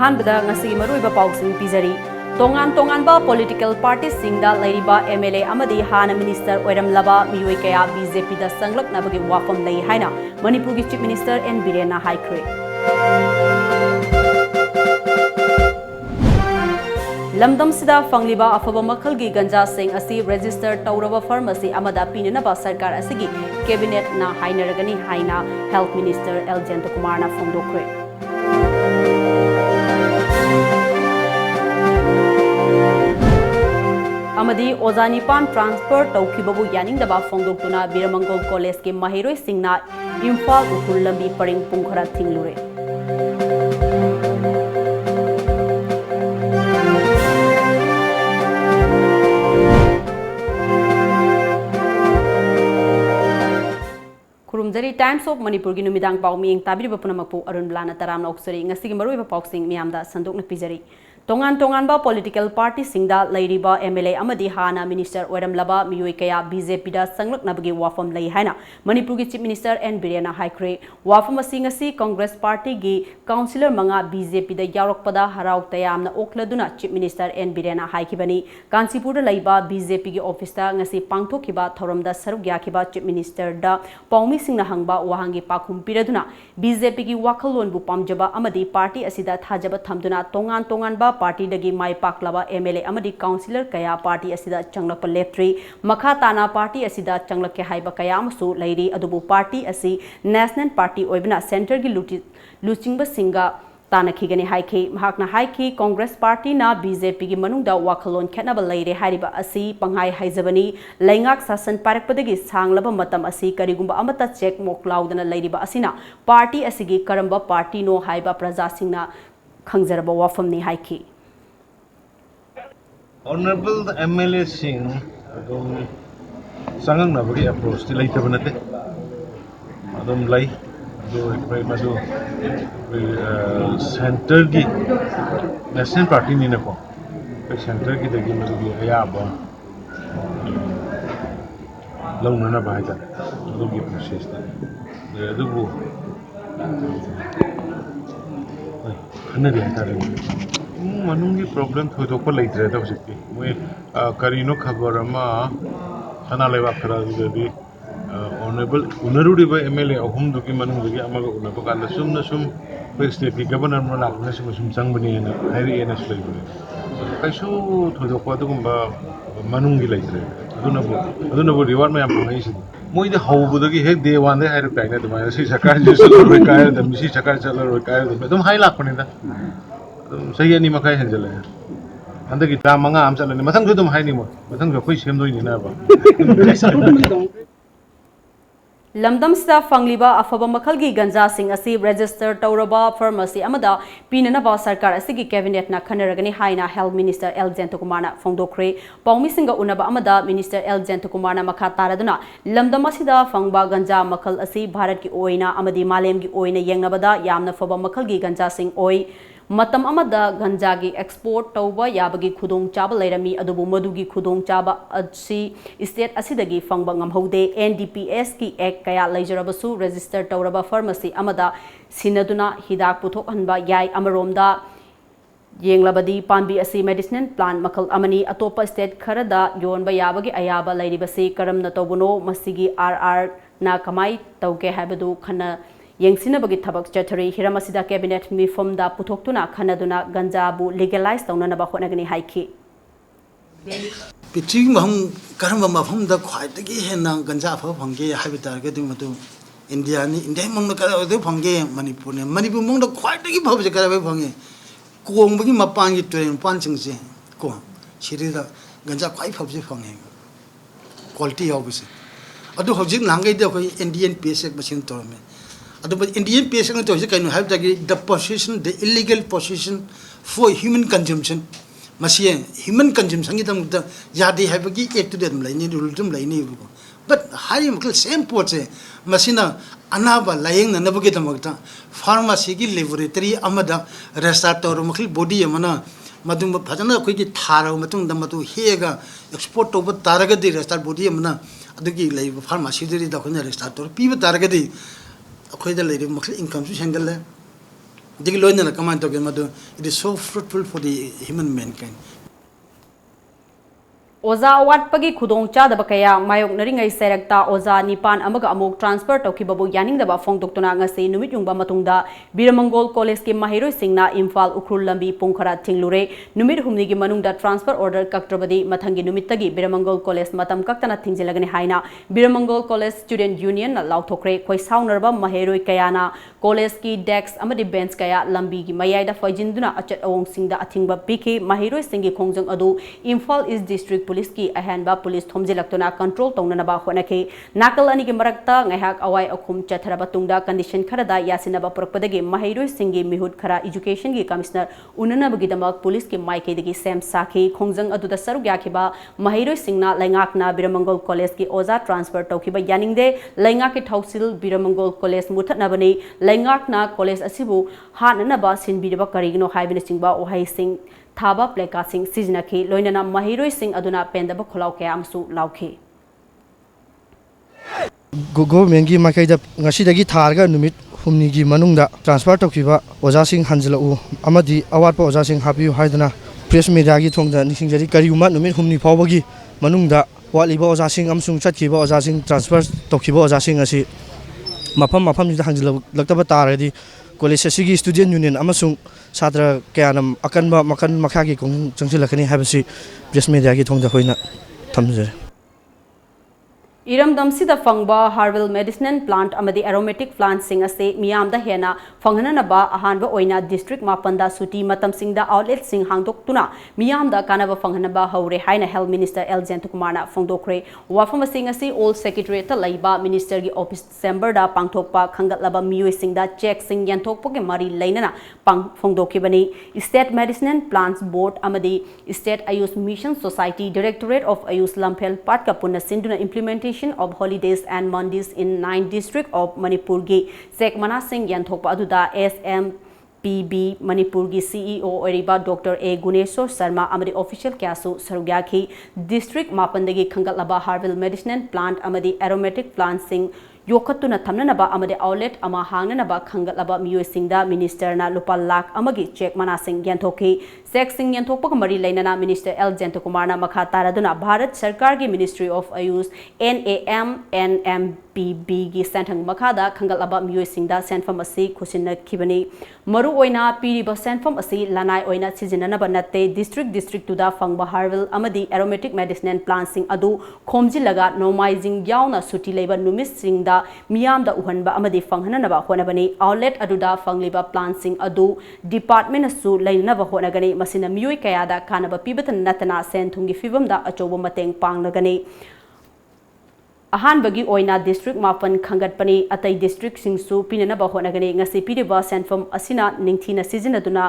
अहानबदा ngasi maruiba pausing pizari tongan-tonganba political parties singda lairiba MLA amadi hana minister oiramlaba mioi kaya BJP da sanglaknabagi wafam lei haina Manipur gi chief minister N Birena haikre lamdam sida fangliba afaba makhal gi ganja sing asi register tauraba pharmacy amada pinanaba sarkar asigi cabinet na hainaragani haina health minister L Kumar na phongdokre amadi ozanipan transfer taukibabu yaningdaba phongdoktuna Biramangol college ke mahiroi singna Imphal ukhul lambi paring pungkhara thinglure Kurumjari Times of Manipur gi numidang pau mieng tabiriba punamakpu ARUNBALA na taramna oksari ngasigi maruiba pausing miamda sandokna pijari tongan ba political party singda lairiba MLA amadi hana minister oiramlaba mioi kaya BJP da sanglaknabagi wafam lei haina Manipur gi chief minister N Birena haikre wafam asingasi Congress party gi councillor manga BJP da yaurokpada harau tayamna okladuna chief minister N Birena haikibani Kansipur da laiba BJP gi office ta ngasi pangthokiba thoramda saruk yakhiba chief minister da paumi singna hangba wahangi pakhum piraduna BJP gi wakhalon bu pamjaba amadi party asida thajaba thamduna tongan ba party dagi mai paklaba MLA amadi councillor kaya party asida changlakpa leptri makha tana party asida changlake haiba kaya amasu lairi adubu party asi national party oibna center gi luchingba singa tana khigani haiki mahakna haiki Congress party na BJP gi manungda wakhalon khetnaba leire hariba asi panghai haijabani laingak sasan parakpadagi sanglaba matam asi karigumba amata check moklaudana leiriba asina party asigi karamba party no haiba praja singna khangjaraba wafam ni haiki Honorable MLA Singh sangang na bagi approach ti laita banate adom lai do ekrai madu center gi national party ni na ko center gi dagi madu gi aya ba long na ba ha do gi process ta do bu khana de tare manungi problem thoidokpa leitre da hojikti moi karino khabar ama khana lewa khara di honorable unarudi ba MLA ahum duki manung duki amaga unaba kanda sumna sum state ki governor ma lakna sum changbani na hairi ena sulaibu kaisu thoidokpa dugumba manungi leitre adunabu reward ma yam pangai si moi de hawbudagi he day one de hair kaina duma si sakar ji saloi kair da misi sakar saloi kair da dum hai lakpani da सही नहीं मकाई है जले अंदर की ताम मंगा हम चलने मथंग जो तुम है नहीं मथंग जो कोई सेम दो ही नहीं ना बा lamdam sida fangliba afaba makhal gi ganja sing asi register tauraba pharmacy amada pinanaba sarkar asigi cabinet na khanaragani haina health minister L Kumar na phongdokre paumi singa unaba amada minister L Kumar na makha taraduna lamdam asida fangba ganja makhal asi bharat ki oina amadi malem gi oina yengnabada yamna faba makhal gi ganja sing oi matam amada ganja gi export tauba yabagi khudong chaba leirami adubu madugi khudong chaba asi state asidagi fangba ngamhaude NDPS ki act kaya leijarabasu register tauraba pharmacy amada sinaduna hidak puthok hanba yai amaromda yenglabadi panbi asi medicinal plant makal amani atopa state kharada yonba yabagi ayaba leiribasi karamna tawbuno masigi RR na kamai tauke habadu khana yengsina bagi thabak chathari hiramasida cabinet mifom da puthoktuna khanaduna ganja bu legalize tawnana ba khonagani haiki piching mahum karamba mafum da khwai tagi hena ganja pha phangge habitar ga du matu india ni india mong na kara de phangge manipur mong da khwai tagi bhav je kara phangge kong bagi mapang gi tren pan ching se ko shiri da ganja khwai phab je phangge quality of se adu hojik nangai da khoi indian psek basin torme Indian patient to have the possession, the illegal possession for human consumption. Machine human consumption the Yadi have a gate to them like but high same ports Machina Anaba lying and never get a magta pharmacy laboratory amada restator body amana Madum Patana quick taro matung the matu hega export over taragadi restart body amana aduki like pharmacy the restator people taragadi akhoi da leire makhl income su sengal le Digi loina na kaman toge madu it is so fruitful for the human mankind. Oza awatpagi khudong chadaba kaya mayoknaringai serakta oza nipan amaga amuk transfer tokhibabu yaningdaba phongdoktuna ngasi numit yungba matungda Biramangol College ki mahiroi singna Imphal Ukrul lambi pungkhara thinglure numit humni gi manungda transfer order kaktrabadi mathangi numittagi Biramangol College matam kaktana thingjilagani haina Biramangol College Student Union na lauthokre khoi saunarba mahiroi kayana college ki desk amadi bench kaya lambi gi mayaida faijinduna achat awong singda athingba piki mahiroi singi khongjang adu Imphal East District Police ki ahanba police thomjilaktuna control tongnanaba honaki nakal ani ki marakta ngaihak awai akhum chatharaba tungda condition kharada yasinaba purakpadagi mahiroi singi mihut khara education gi commissioner unanabagi damak police ki maike dagi sem sakhi khongjang aduda saruk yakhiba mahiroi singna laingakna Biramangol College ki oza transfer tokhiba yaningde laingak ki thausil Biramangol College muthatnabani laingakna college asibu hananaba sinbiraba karigino haibina singba ohai sing Thaba pleka sing sizinaki loinana mahiroi sing aduna pendaba kholau kaya amsu lauki government gi makaida ngasi dagi tharga numit humni gi manungda transfer tokhiba oja sing hanjala u amadi awat pa oja sing happy haidana press media gi thongda nisingjari kariuma numit humni phawbagi manungda waliba oja sing amsung chatkiba oja sing transfer tokhiba oja sing asi mafam ji hanjala laktaba taradi college asigi student union amasung Sadra Kayanam Akanba Makan Makaki Kong Changsilakani Habasi press media ki thongda hoina thamjare Iram damsida fangba herbal medicinal plant amadi aromatic plant sing ase miyamda hena fanghananaba ahanba oina district mapanda suti matam singda outlet sing hangdoktuna miyamda kanaba fanghanaba haure haina health minister L Jentukumarna fangdokre wafam sing ase all secretary ta laiba minister gi office chamber da pangthokpa khangatlaba miyoi singda check sing yanthokpa ge mari lainana pang fangdokhibani state medicinal plants board amadi state ayush mission society directorate of ayush lamphel patka punna sinduna implementation of holidays and Mondays in 9 district of Manipur gi Sek Mana Singh yanthokpa aduda SMPB Manipur gi CEO oriba Dr. A Guneshwar Sharma amadi official kyasu sarugyakhi district mapandagi khangatlaba herbal medicinal plant amadi aromatic plant sing Yokatuna Tamnanaba amade outlet ama hangnanaba khangatlaba miyoi singda minister na lupa lakh amagi check mana sing yanthoki sek sing yanthokpa mari lainana minister L Jentukumarna makha taraduna Bharat Sarkar gi Ministry of Ayush NAMNMPB gi senthang makhada khangatlaba miyoi singda senfam asi khusinna khibani maru oina piriba senfam asi lanai oina sizinanaba natte district tuda fangba herbal amadi aromatic medicinal plants sing adu khomjilaga normalizing yauna suti leiba numis singda miyamda uhanba amadi fanghananaba honabani outlet aduda fangliba plants sing adu department asu lainaba honagani masina miyoi kayada kanaba pibatan natana senthungi fibamda achoba mateng pangnagani ahanbagi oina district mapan khangatpani atai district singsu pinanaba honagani ngasi piriba senfam asina ningthina sizinaduna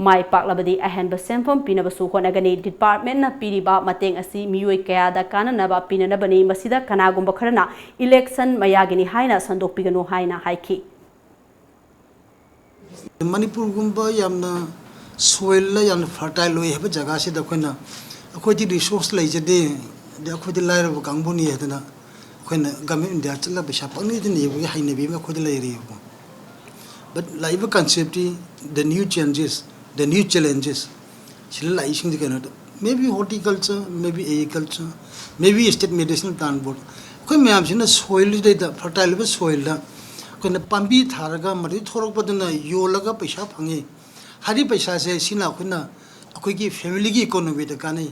mai paklabadi ahanba senfam pinabasu honagani department na piriba mateng asi miyoi kayada kananaba pinanabani masida kanagumba kharana election mayagini haina sandokpiganu haina haiki Manipur gumba yamna soil la yan fertile loy heba jaga se da khoina akhoi di resource lai jade de akhoi di lair ba kangbuni hedana khoina government india chala ba sha pangni de ne ba haina bi ma khoi di lai ri but live concept the new changes the new challenges sila lai sing de kana maybe horticulture maybe agriculture maybe state medicinal plant board khoi myam sina soil de da fertile ba soil da khoina pambi tharaga mari thorok paduna yolaga paisa phangi hari paisa se sina khuna akoi ki family ki economy da kanai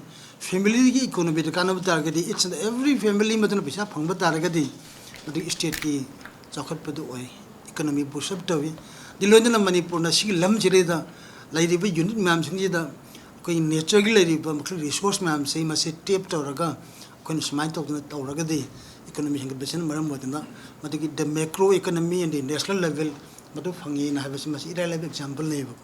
family ki economy da kana butar gadi it's every family maduna paisa phang butar gadi madu state ki chakhat padu oi economy boost tawi dilona Manipur na si lam jire da lai ri unit mam sing ji da koi nature gi lai ri ba resource mam sei ma se tap tawraga koi smai tawraga di economy hang besen maram modna madu ki the macro economy and the national level madu phangi na habes ma si ira level example nei ba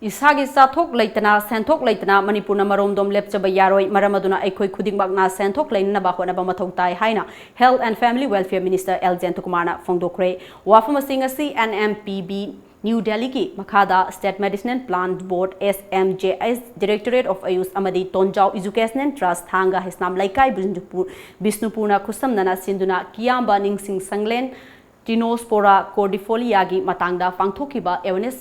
Isagi sathok leitana senthok leitana Manipur na maromdom lepchaba yaroi maramaduna aikoi khudingmakna senthok leinna ba hona ba mathau tai haina Health and Family Welfare Minister L Jentukumarna fongdokre wafama singasi NMPB New Delhi ki makhada State Medicinal Plant Board SMJS Directorate of Ayush amadi Tonjau Educational Trust thanga hisnam laikai Bisnupurna khusam nana sinduna kiyamba ningsing sanglen Tinospora कोर्डिफोलियागी matangda pangthokiba awareness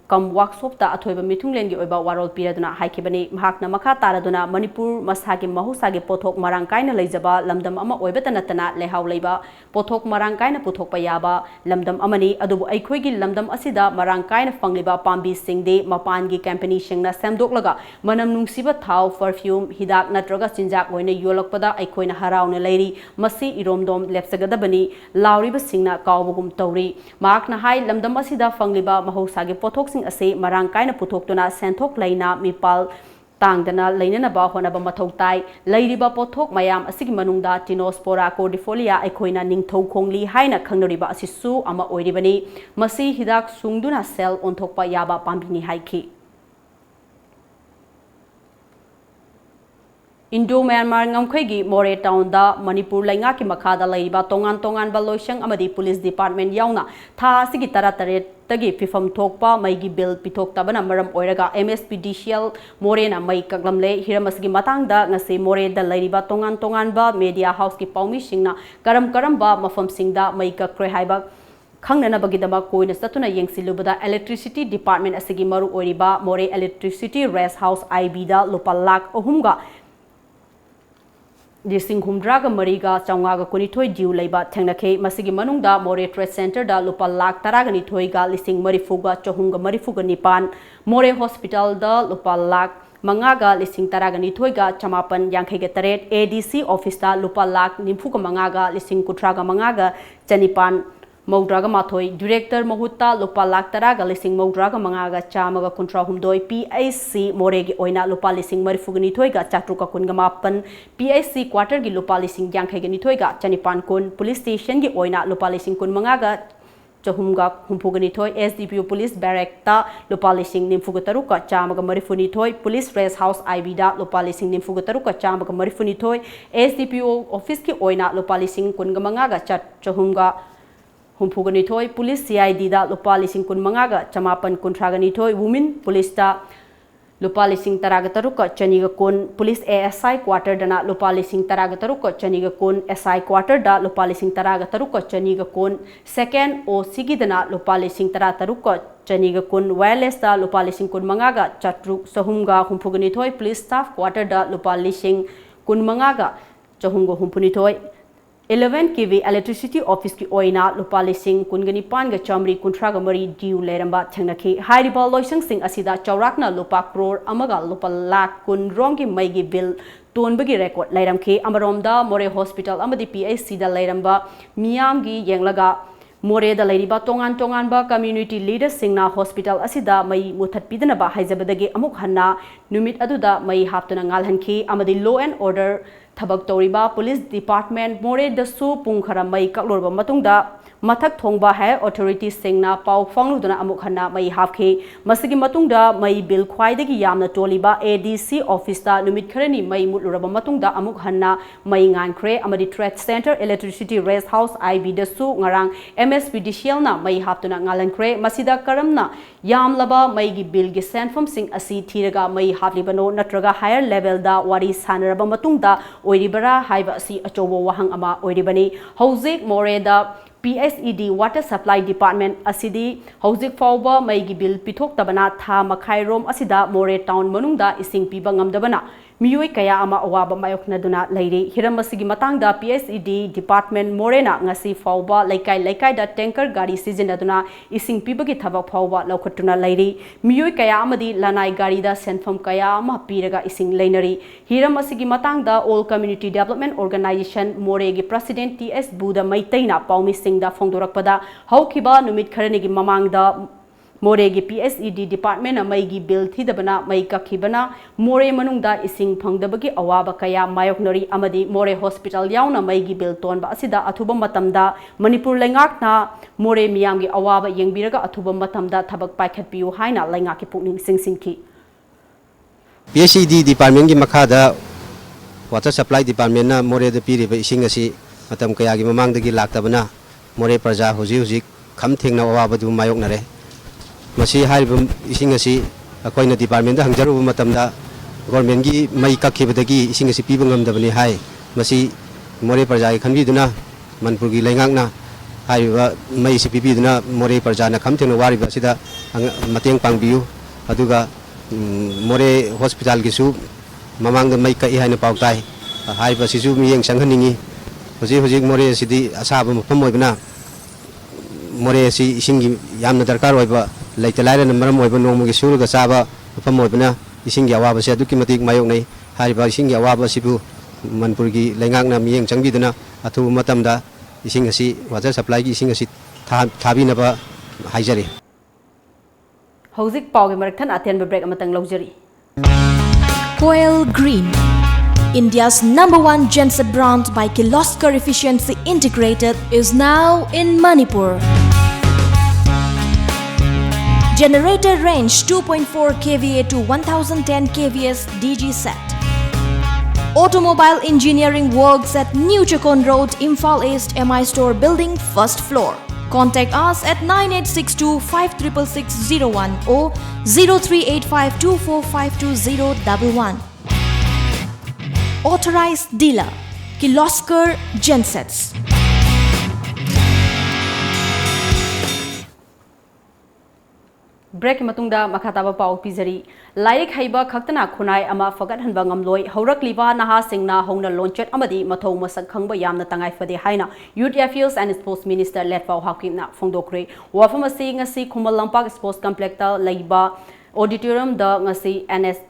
kam workshop ta athoiba mithunglengi oiba warol piraduna haikibani mahakna makha taraduna Manipur masagi mahusagi pothok marang kaina leijaba lamdam ama oibata natana lehaw leiba pothok marang kaina puthokpa yaba lamdam amani adubu aikhoigi lamdam asida marang kaina fangliba pambi singde mapangi company singna samdoklaga manam nungsiba thau perfume hidak natraga sinjak oina yolakpada aikhoina harauna leiri masi iromdom lepsagadabani lauriba singna kawbugum tawri mahakna hai lamdam asida fangliba mahusagi pothok ase marang kaina puthokuna senthok laina mipal tangdana lainanaba honaba mathau tai leiriba pothok mayam asigi manungda Tinospora cordifolia aikhoina ningthau khongli haina khangnoriba asisu ama oiribani masi hidak sungduna cell onthokpa yaba pambini haiki Indo-Myanmar ngamkhoi More Town da Manipur lainga ki makhada laiba tongan ba loisang amadi police department yauna tha sigi taratare tagi fifam thokpa maigi bill pithok tabana maram oiraga MSPDCL More na mai kaklamle hiramasgi matangda ngase More da laiba tongan ba media house ki paumi singna karam ba mafam singda mai kakre haiba khangna bagidama koina satuna yengsilubada electricity department asigi maru oiriba More electricity rest house IB da lupal lakh ohumga Dising Humdraga Mariga Changaga Kunitoi Diu Laiba Tengnake Masigi Manungda More Trade Center da Lupa Lak Taragani Toiga Lising Marifuga Chohunga Marifuga Nipan More Hospital da Lupa Lak Mangaga Lising Taragani Toiga Chamapan Yankega Taret ADC Office da Lupa Lak Nimfuga Mangaga Lising Kutraga Mangaga Chanipan Maudraga Mathoi Director Mahutta Lupa Lak Taraga Lising Maudraga Mangaga Chamaga Contra Humdoi PIC Moregi Oina Lupa Lising Marifugani Toiga Chatruka Kunga Mapan PIC Quarter Gi Lupa Lising Yankegani Toiga Chanipan Kun Police Station Gi Oina Lupa Lising Kun Mangaga Chahumga Humpugani Toy SDPO Police Barrack ta Lupa Lising Nimfugataruka Chamaga Marifuni Toy Police Rest House IB da Lupa Lising Nimfugataruka Chamaga Marifuni Toy SDPO Office Ki Oina Lupa Lising Kunga Mangaga Chahumga Humpugani Toy Police CID da Lupa Lising Kun Mangaga Chamapan Kuntragani Toy Women Police da Lupa Lising Taragataruka Chaniga Kun Police ASI Quarter dana Lupa Lising Taragataruka Chaniga Kun SI Quarter da Lupa Lising Taragataruka Chaniga Kun Second O Sigi dana Lupa Lising Tarataruka Chaniga Kun Wireless da Lupa Lising Kun Mangaga Chatruk Sahumga Humpugani Toy Police Staff Quarter da Lupa Lising Kun Mangaga Chahunga Humpuni Toy 11 kV electricity office ki oina lupa lising kungani panga chamri kuntraga mari diu leramba thangnaki hairiba loisang sing asida chaurakna lupa crore amaga lupa lakh kun rongi maigi bill tonbagi record lairamki amaromda More Hospital amadi PIC da lairamba miyamgi yenglaga More da lairiba tongan ba community leaders singna hospital asida mai muthat pidana ba haijabadagi amuk hanna numit aduda mai haptuna ngalhanki amadi law and order Thabak Toriba Police Department More Dasu Pungkhara Mai Kaklorba Matungda Mathak Thongba Higher Authority Singna Pau Fangluduna Amukhana Mai Hapkhe Masigi Matungda Mai Bill Khwaidagi Yamna Toliba ADC Office da Numit Kharani Mai Mutluraba Matungda Amukhanna Mai Ngankre Amadi Trade Center Electricity Rest House IB Dasu Ngarang MSPDCL na Mai Haptuna Ngalankre Masida Karamna Yamlaba Mai gi Bill gi Senfam Sing Asi Thiraga Mai Haplibano Natraga Higher Level da Wari Sanaraba Matungda Oiribara Haiba Si Achobo Wahang Ama Oiribani Hauzik More da PSED Water Supply Department Asidi Hauzik Fauba Maigi Bill Pithok Tabana Tha Makhai Rom Asida More Town Manungda Ising Piba Ngamdabana Miyoi Kaya Ama Awaba Mayoknaduna Leiri Hiramasigi Matangda PSED Department Morena Ngasi Fauba Laikai da Tanker Gari Sizinaduna Ising Pibagi Thabak Fauba Laukhatuna Leiri Miyoi Kaya Amadi Lanai Gari da Senfam Kaya Ama Piraga Ising Leinari Hiramasigi Matangda All Community Development Organization Moregi President TS Buda Maitaina Paumi Singda Fongdorakpada Haukiba Numit Kharanigi Mamangda Moregi PSED Department Maigi Bill Thidabana Maika Kibana More Manungda Ising Pangdabagi Awaba Kaya Mayoknori Amadi More Hospital Yauna Maigi Bill Tonba Asida Athuba Matamda Manipur Laingakna More Miyamgi Awaba Yengbiraga Athuba Matamda Thabak Paikhatpiu Haina Laingaki Pukning Singki PSED Department gi Makhada Water Supply Department na More the Piriba Ising asi Matam Kayagi Mamangdagi Laktabana More Praja Huji Kham Thingna Awaba Du Mayoknare Masi Haribum Isingasi, a coin department, the Hangaru Matamda, government gi Mai Kakibadagi, Isingasi Pibangam the Bani High, Masi More Pajai Kanviduna, Manpurgi Langana, मई से पीबीदना मोरे प्रजाना खम थेंग वारिबा सिदा मतेंग पांगबियु अदुगा मोरे hospital गिसु ममांग मई कई हाइना पाउताई हाइबा सिसु मियेंग संघनिंगी होजी होजी मोरे सिदी असाब मफम ओइबना मोरे सि इसिंगी यामना दरकार ओइबा लैते लाइरन मरम ओइबा नोंमुगी सुरुगा साबा मफम ओइबना इसिंगी अवाबा से अदुकी मतिक मायोंग नै हाइबा इसिंगी अवाबा सिबु मनपुरगी लैंगांगना मियेंग संगबिदना अथु मतमदा इसिंग असि वाटर सप्लाई की इसिंग असि थाबिनबा हाइजरी हौजिक पाउगी मरथन अतेन break अमतंग लौजरी Coil Green, India's #1 genset brand by Kirloskar Efficiency Integrated, is now in Manipur. Generator range 2.4 kVA to 1010 kVS DG set. Automobile engineering works at New Chakon Road, Imphal East, MI Store Building, 1st floor. Contact us at 9862 56601 or 0385 245211. Authorized dealer, Kirloskar Gensets. Break मतुंगदा मखाताबा पाउ पिजरी like हाइबा खक्तना खुनाई अमा फगत हनबा ngamloi हौरकलिबा नहा सिंगना होंगना लॉन्चेट अमदी मथौ मसक खंगबा यामना तंगाई फदे हाइना youth affairs and sports minister लेटपाउ हाकिमना फोंदोखरे वाफम असि ngasi खुमल लंपाक स्पोर्ट्स कॉम्प्लेक्सता लैबा ऑडिटोरियम द ngasi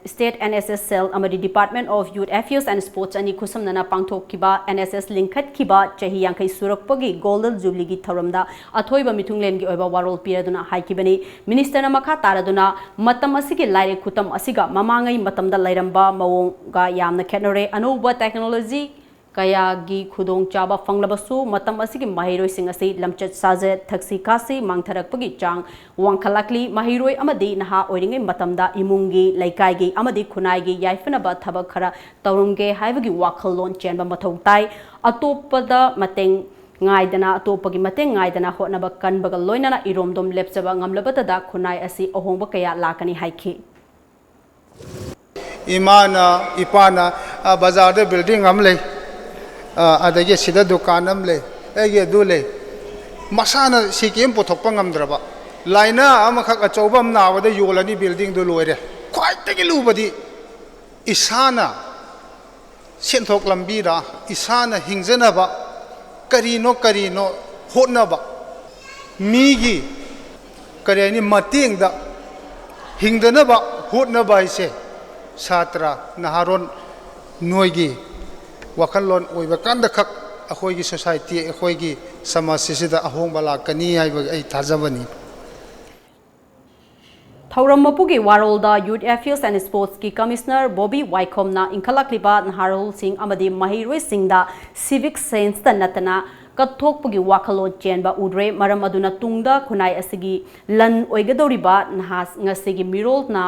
स्टेट NSS सेल अमदी department of youth affairs and sports अनि खुसमना पांगथोकिबा NSS लिंखत किबा चही यांखै सुरकपगी गोल्डन जुबली की थरमदा अथोइबा मिथुंगलेन की ओइबा वारोल पिरदुना हाइकिबनी मिनिस्टर मखा तारदुना मतम असिगे लाइरे खुतम असिगा ममांगै मतमदा लैरंबा मवोंगा यामना खेनरे अनोबा टेक्नोलॉजी कयागी खुदोंग चाबा फंगलबसु मतम असिगे महिरोय सिंग असि लमचत साजे थक्सी खासी मांगथरकपगी चांग वांखलाकली महिरोय अमदी नहा ओइरिंगे मतमदा इमुंगी लैकाइगी अमदी खुनाइगी याइफनबा थबक खरा तौरुंगे हाइबगी वाखलोन चेनबा मथौ ताई अतोपदा मतेंग ngaidana atopagi mateng ngaidana hotnaba kanbaga loinana iromdom lepchaba ngamlabata khunai asi ahongba kaya lakani haiki imana ipana bazar de building amle adage sida dukan amle ege dule masana sikem pothokpa ngamdraba laina amakhak achobam nawada yolani building do loire khwai tagi lubadi isana senthok lambira isana hingjanaba karino hotnaba migi karani mating da hingdanaba hotnaba ise satra naharon noigi wakalon oiba kanda khak akhoigi society akhoigi samaj sida ahong bala kani aiba ai thajabani Thaurammapugi warolda Youth Affairs and Sports ki Commissioner Bobby Waikomna inkhalakliba Naharul Singh amadi Mahiroi Singda civic sense ta natana kathokpugi wakhalon chenba udre maram aduna tungda khunai asigi lan oigadoriba nahas ngasigi mirol na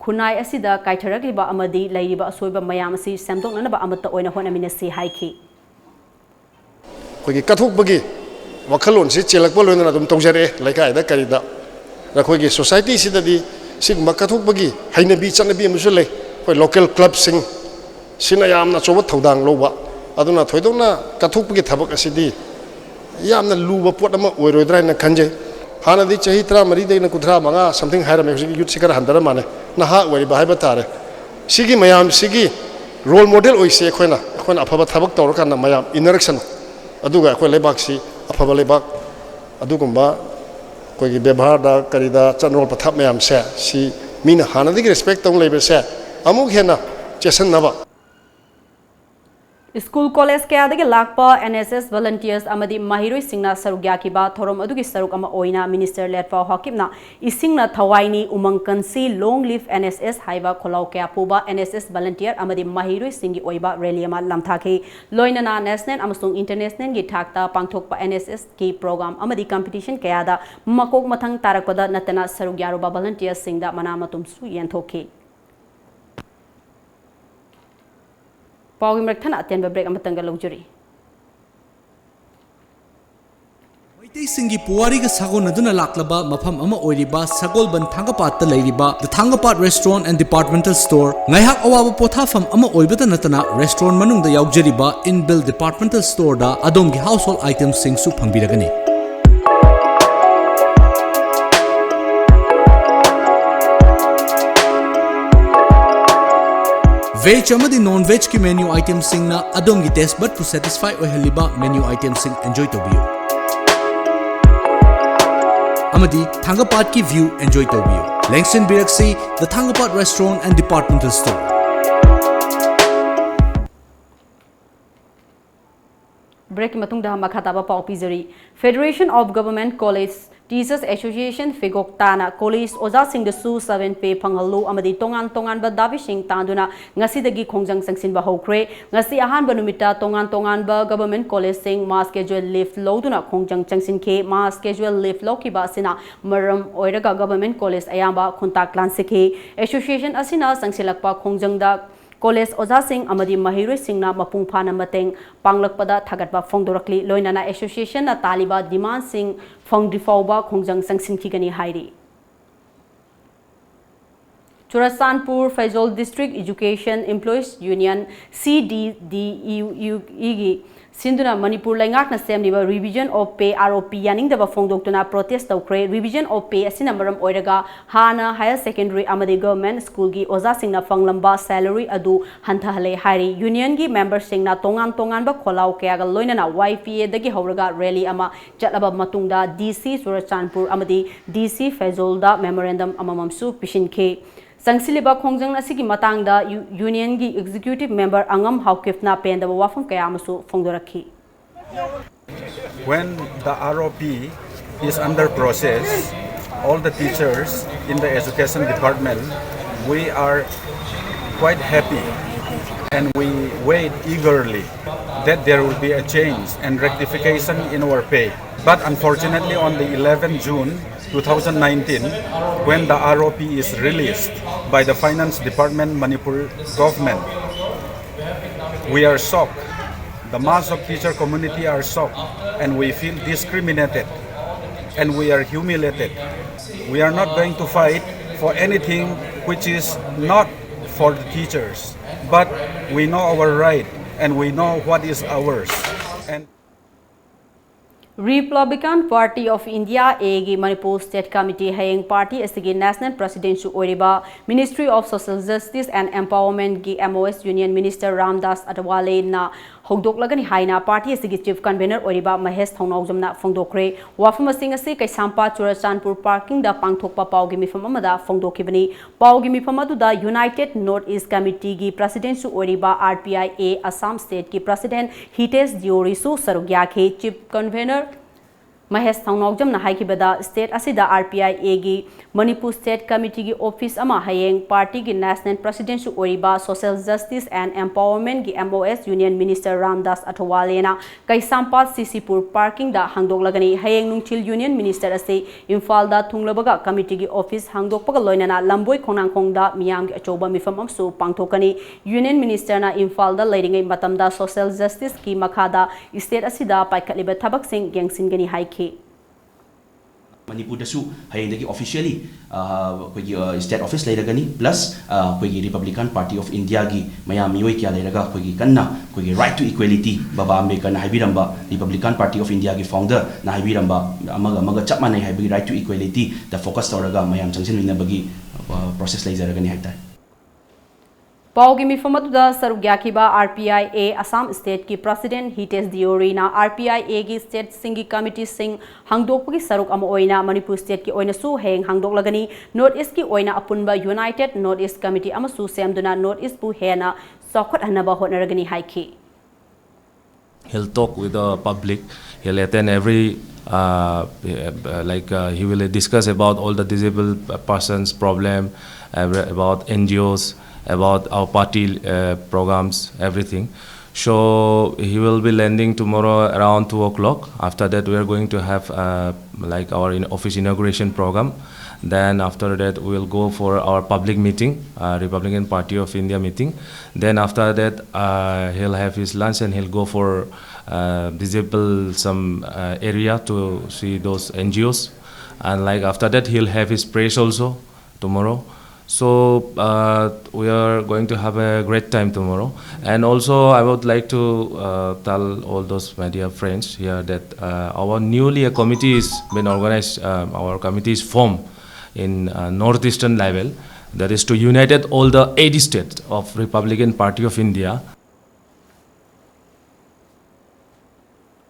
khunai asida kaitharagliba amadi lairiba asoiba mayam asi semdoknanaba amata oina honaminasi haiki kogi kathokpugi wakhalon si chelakpa loina dum tongjare laikai da karida rakhogi society sidadi sigma kathokpagi hainabi chanabi amusu lei koi local club sing sina yamna choba thodang loba aduna thoidona kathokpagi thabak asidi yamna luba pot ama oiroidra na khanje hanadi chahi 3 dei na kudra manga something haira me youth sikar handara mane na ha wari bai batare sigi mayam sigi role model oise khoina afaba thabak tawra kana mayam interaction aduga khoi lebak si afaba lebak adugumba कोई व्यवहार दा करीदा चनरोल पथाप ma'am से सी mean हानदी respect तंग लेबे से अमुक हेना चेसन नबा school college के आदगे Lakpa NSS volunteers amadi mahiroi singna sarugya kiba thorom adugi saruk ama oina minister letfa hakimna isingna thawaini umangkansi long live NSS haiba kholau kya puba NSS volunteer amadi mahiroi singi oiba rally ama lamthake loinana national amasung international gi thakta pangthokpa NSS ki program amadi competition kaya da makok mathang tarakpada natana sarugya roba volunteers singda manamatum su yenthoke Pawgi merkthana atenba break amatanga lojuri Maitai singi puwari ga sagon aduna laklaba mafam ama oiriba sagol ban thangapat ta leiriba the Thangapat restaurant and departmental store ngaihak awaba pothafam ama oibata natana restaurant manung da yaujariba inbuilt departmental store da adom gi household items sing su phangbiragani Veg amadi non-veg ki menu item sing na adom gi taste bud pu satisfy oihaliba menu item sing enjoy tobiyo. Amadi Thangapat ki view enjoy tobiyo. Langston Biraksi, the Thangapat Restaurant and Departmental Store. Break matungda makhataba pau pizari. Federation of Government College Teachers Association Figok Tana College Oza Sing the Su 7 Pay Pangalu Amadi Tongan ba Davi Sing Tanduna ngasi dagi khongjang sangsin ba hokre ngasi ahan ba numita tongan ba Government College Sing mass casual leave loduna khongjang changsin ke mass casual leave lo ki ba sina maram oiraga Government College ayamba khunta clan sikhe association asina sangsilakpa khongjang da College Oza Singh amadi Mahiroi Singh na mapung phana mateng panglakpada thagatba phongdorakli loinana association na taliba demand Singh phongdifauba khongjang sangsinkhigani hairi. Churasanpur Faisal District Education Employees Union CDDEUE Sinduna Manipur Langak na semliba revision of pay ROP yaning daba phongdoktuna protest tawkre revision of pay asina maram oiraga hana higher secondary amadi government school gi oza singna fanglamba salary adu hanthahale hairi union gi members singna tongan ba kholau kyaga loinana YPA dagi horaga rally ama chatlaba matungda DC Churachandpur amadi DC Faisal da memorandum amamamsu pishinke Sangsiliba khongjang asigi matangda union gi executive member angam haukifna pendaba wafam kayamasu phongdorakhi. When the ROP is under process, all the teachers in the education department, we are quite happy and we wait eagerly that there will be a change and rectification in our pay. But unfortunately on the 11th June 2019, when the ROP is released by the Finance Department Manipur government, we are shocked. The mass of teacher community are shocked and we feel discriminated and we are humiliated. We are not going to fight for anything which is not for the teachers, but we know our right and we know what is ours. And Republican Party of India AG Manipur State Committee Hayeng Party asigi National Presidential Oriba Ministry of Social Justice and Empowerment gi MOS Union Minister Ramdas Atwale na hogdoklagani haina party asigi Chief Convener Oriba Mahesh Thongnaujamna phongdokre wafam asing asi Kaisampa Churachandpur parking da pangthokpa paugi mifam amada phongdokibani paugi mifam aduda United North East Committee gi Presidential Oriba RPIA Assam State ki President Hitesh Diori su sarugya ke Chief Convener Mahesh Thongnaujam na haikibada state asida RPIA gi Manipur State Committee gi office ama hayeng party gi National Presidential Oriba Social Justice and Empowerment gi MOS Union Minister Ramdas Atwale na Kaisampat Sisipur parking da hangdoklagani hayeng nungchil Union Minister ase Imphal da thunglabaga committee gi office hangdokpaga loinana lamboi khonangkhong da miyam gi achoba mifam amsu pangthokani Union Minister na Imphal da leiringai matamda Social Justice ki makhada state asida paikhatliba thabak sing gengsin gani haiki Manipur dasu hayeng officially state office lairagani plus Republican Party of India gi mayam mioi kya lairaga kanna right to equality baba Ambedkar na haibiramba Republican Party of India gi founder na haibiramba amaga chapmanai haibi right to equality the focus toraga mayam changsin winabagi process lairagani haitai Paugi mifamatuda sarugyakiba RPIA Assam State ki President Hitesh Diori na RPIA ki State Singi Committee sing hangdokpagi saruk ama oina Manipur State ki oina su heng hangdoklagani North East ki oina apunba United North East Committee ama su semduna North East bu hena sokot hanaba hotnaragani haiki. He'll talk with the public. He'll attend every he will discuss about all the disabled persons problem, about NGOs, about our party programs, everything. So he will be landing tomorrow around 2 o'clock. After that, we are going to have our office inauguration program. Then after that, we will go for our public meeting, Republican Party of India meeting. Then after that, he'll have his lunch and he'll go for disabled some area to see those NGOs. And after that, he'll have his prayers also tomorrow. So we are going to have a great time tomorrow. And also I would like to tell all those media friends here that our newly a committee is been organized, our committee is formed in northeastern level. that is to unite all the 80 states of Republican Party of India.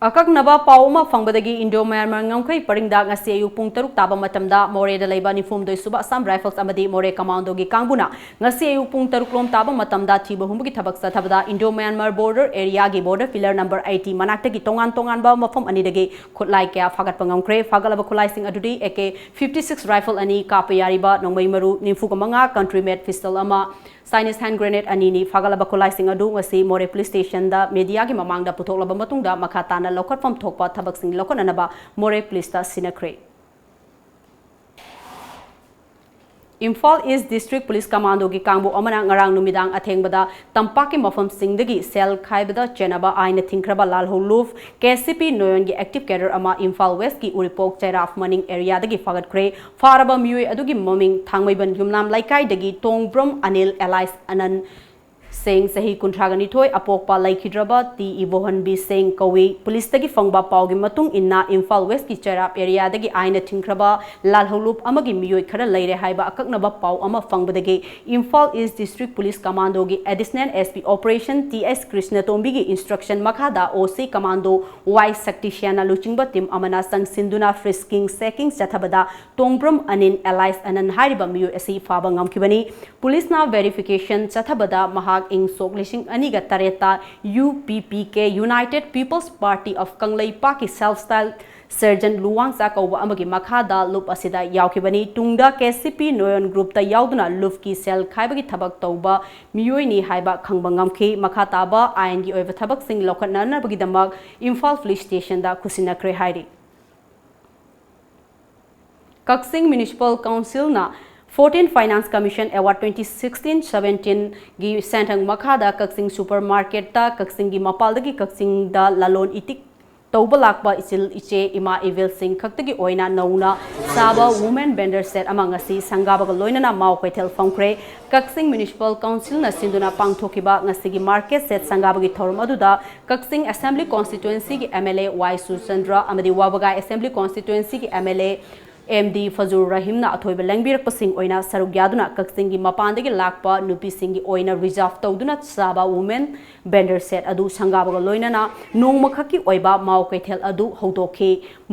Akaknaba pauma fangbadagi Indo Myanmar ngangkhai paringda ngasi ayu pung 6 taba matamda More da leiba nifum doi suba Assam Rifles amadi More Commando gi kangbuna ngasi ayu pung 6 lom taba matamda thiba humbugi thabak sa thabada Indo Myanmar border area gi border pillar number 80 manakta gi tongan ba mafam ani dagi khutlai kya fagat pangamkre fagalaba khulai sing adudi AK-56 rifle ani kapayari ba nongmai maru nimfu kamanga country made pistol ama Chinese hand grenade anini fagalaba khulai sing adu ngasi More police station da media gi mamangda putoklaba matungda makhatana lokot fam thokpa thabak sing lokon anaba More police ta sinakre Imphal East District Police Commando gi kangbu amana ngarang numidang athengbada tampaki mafam singdagi cell khaibada chenaba aina thinkraba lal holuf KCP noyon gi active cadre ama Imphal West gi uripok chairaf maning area dagi fagat kre faraba miui adugi moming thangmaiban yumnam laikai dagi tongbrom Anil Allies Anan Sing sahi kuntragani thoi apokpa laikhidraba ti ibohan bi sing kawi police tagi fangba pawgi matung inna Imphal West ki charap area dagi aina thinkraba lal holup amagi miyoi khara leire haiba akaknaba paw ama fangbadagi Imphal East District Police Commando gi additional SP Operation TS Krishna Tombi gi instruction makhada OC Commando Y Saktishiana luchingba team amana sang sinduna frisking sacking chathabada tongbrom Anin Allies Anan hariba miyoi asi faba ngamkibani police na verification chathabada mahak ing sok lising aniga tareta UPPK United People's Party of Kanglei Paki self-styled Sergeant Luwang Sakauba amagi makhada lup asida yaukibani tungda KCP Noyon group ta yauduna lup ki sel khaibagi thabak tauba miyoi ni haiba khangbangam khi makhataba ain gi oiba thabak sing lokhatna na bagi damak Imphal Police Station da kusinakre hairi Kaksing Municipal Council na 14 Finance Commission Award 2016-17 gi sentang makhada Kaksing Supermarket ta Kaksing gi mapaldagi Kaksing da lalon itik tauba lakba ichil iche ima evil sing khaktagi oina nauna saba women vendor set among asi sangabaga loinana mau kwetel fangkre Kaksing Municipal Council na sinduna pangthokiba ngasigi market set sangabagi thorum aduda Kaksing Assembly Constituency gi MLA Y Susandra amadi Wabaga Assembly Constituency gi MLA MD Fazur Rahim na athoiba langbirak pasing oina saruk yaduna Kaksing gi mapandagi lakpa nupi singi oina reserve tawduna saba women vendor set adu sangabaga loinana nongmakhaki oiba mau kaithel adu hodokhi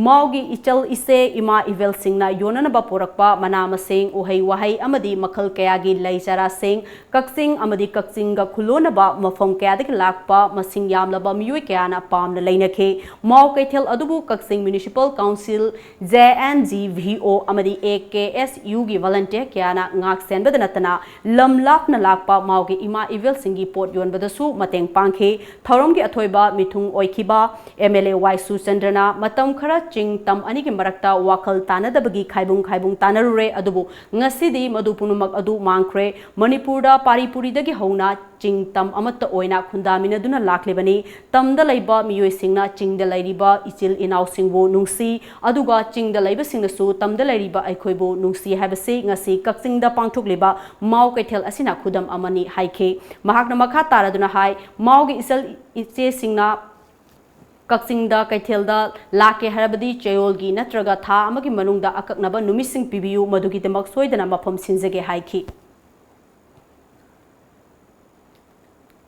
maugi ichal ise ima evil singna yonana ba porakpa manama sing ohai wahai amadi makhal kayagi laisara sing Kaksing amadi Kaksing ga khulona ba mafam kayadagi lakpa masing yamlaba miyoi kayana pamna leinakhe mau kaithel adubu Kaksing Municipal Council JNGV VO amadi AKSU gi volunteer kyana ngak senbada natana lam lapna lakpa maugi ima evil singi pot yonbadasu mateng pangkhe thorom gi athoiba mithung oikhiba MLA Y Susandrana matam khara ching tam ani gi marakta wakhal tanadabagi khaibung tanarure adubu ngasidi madu punumak adu mangkhre Manipurda Paripuri dagi hauna ching tam amatta oina khundamina duna laklebani tamda laiba miyoi singna chingda lairiba ichil inaw singbu nungsi aduga chingda laiba singna su tamda lairiba aikhoibu nungsi habase ngasi Kaksingda pangthokleba mau kaithel asina khudam amani haikhe mahakna makha taraduna hai maugi isal iche singna Kaksingda kaithelda lake harabadi chayolgi natraga tha amagi manungda akaknaba numising pibiu madugi demak soidana mafam sinjage haikhi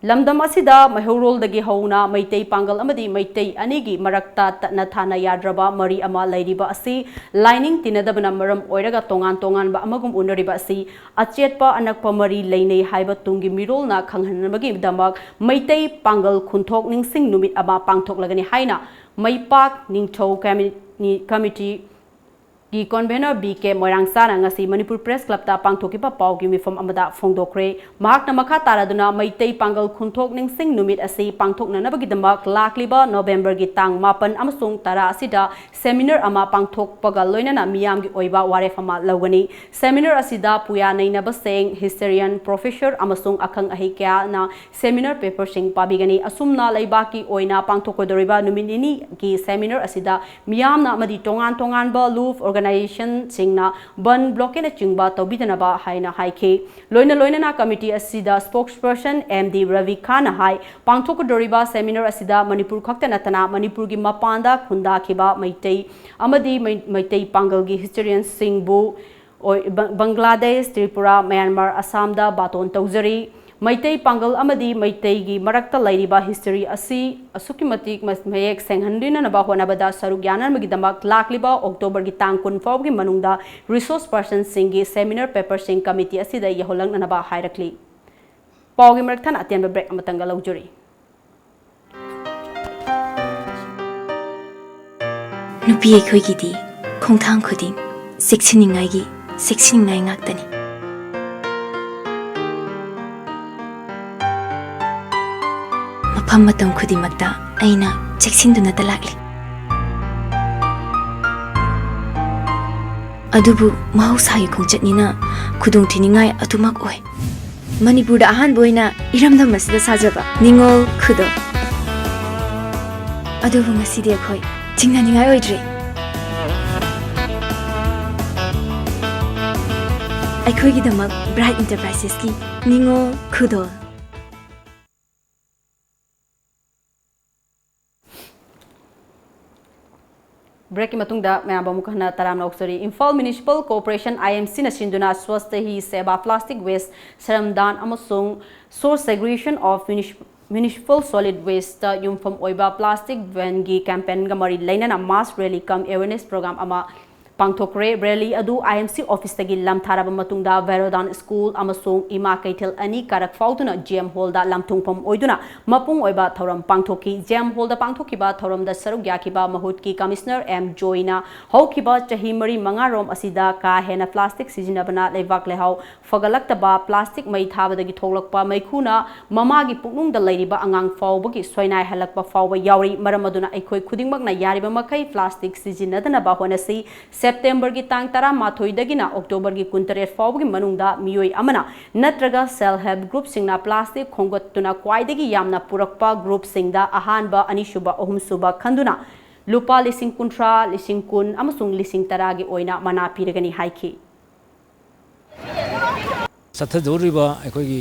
Lamdam asida mahurol dagi hauna maitei pangal amadi maitei anigi marakta tatna thana yadraba mari ama lairiba asi lining tinadabana maram oiraga tongan ba amagum unariba asi achetpa anakpa mari leinei haiba tungi mirol na khanghanabagi damak maitei pangal khunthok ningsing numit ama pangthok lagani haina maipak ningthau committee gi convener BK Moirangsa ngasi Manipur Press Club ta pangthokiba pawgi mifam amada phongdokre mahakna makha taraduna maitei pangal khunthok ningsing numit asi pangthokna nabagi damak lakliba November gi tang 8 amasung tara asida seminar ama pangthokpaga loinana miyam gi oiba waref ama lawgani seminar asida puya naina baseng historian professor amasung akhang ahikya na seminar paper sing pabigani asumna laibaki oina pangthokodoriba numinini gi seminar asida miyamna amadi tongan ba luf organization singna ban blockade na chingba tawbidanaba haina haikhe loina na committee asida spokesperson MD Ravi Khan hai pangthokodoriba seminar asida Manipur khakta natana Manipur gi mapanda khunda khiba maitei amadi maitei pangal gi historian singbu Bangladesh, Tripura, Myanmar, Assam da baton tauzari Maitei Pangal amadi Maitei gi marakta lairiba history asi asuki matik mayek senghandina na ba honabada sarugyanan magidamak lakliba October gi tang kun faw gi manungda resource person singi seminar paper sing committee asi da yaholang na ba hairakli paw gi maraktan atyan ba break amatanga laujuri nupi ekhoi gi di khongthang khuding seksiningai gi seksiningai ngaktani Pamatam Kudimakta, Aina, Jackson do not alakli. Adubu, Maus Hai Kongchatnina, Kudung Tiningai, Atumak Oi. Manipur Ahan Boina, Iram the Masida Sajaba, Ningo, Kudo. Adubu Masidia Koi, Tinganingai Oidri. I could get them up, Bright Enterprises ki, Ningo, Kudo. Break matungda mayamba mukhana taram noksari Imphal Municipal Corporation IMC na sinduna swastahi seba plastic waste saramdan amasung source segregation of municipal solid waste yumfam oiba plastic van gi campaign ga mari lainana mass rally cum awareness program ama pangthokre rally adu IMC office tagi lamtharaba matungda Verodan School amasung ima kaithel ani karak fauduna GM hall da lamthungpam oiduna mapung oiba thoram pangthoki GM hall da pangthokiba thoram da saruk yakiba mahut ki commissioner M Joina haukiba chahi mari manga rom asida ka hena plastic sijinabana levak lehaw fagalaktaba plastic mai thabadagi tholakpa maikhuna mamagi puknung da lairiba angang fawbagi soinai halakpa fawba yauri maramaduna aikhoi khudingmakna yariba makai plastic sijinadana ba honasi September ki tang tara mathoi dagina October ki kuntaret fawgi manungda miyoi amana natraga self help group singna plastic khongot tuna kwaidagi yamna purakpa group singda ahanba anishuba ohumsuba khanduna lupa lising kuntra lising kun amasung lising taragi oina mana piragani haiki satadoriba akogi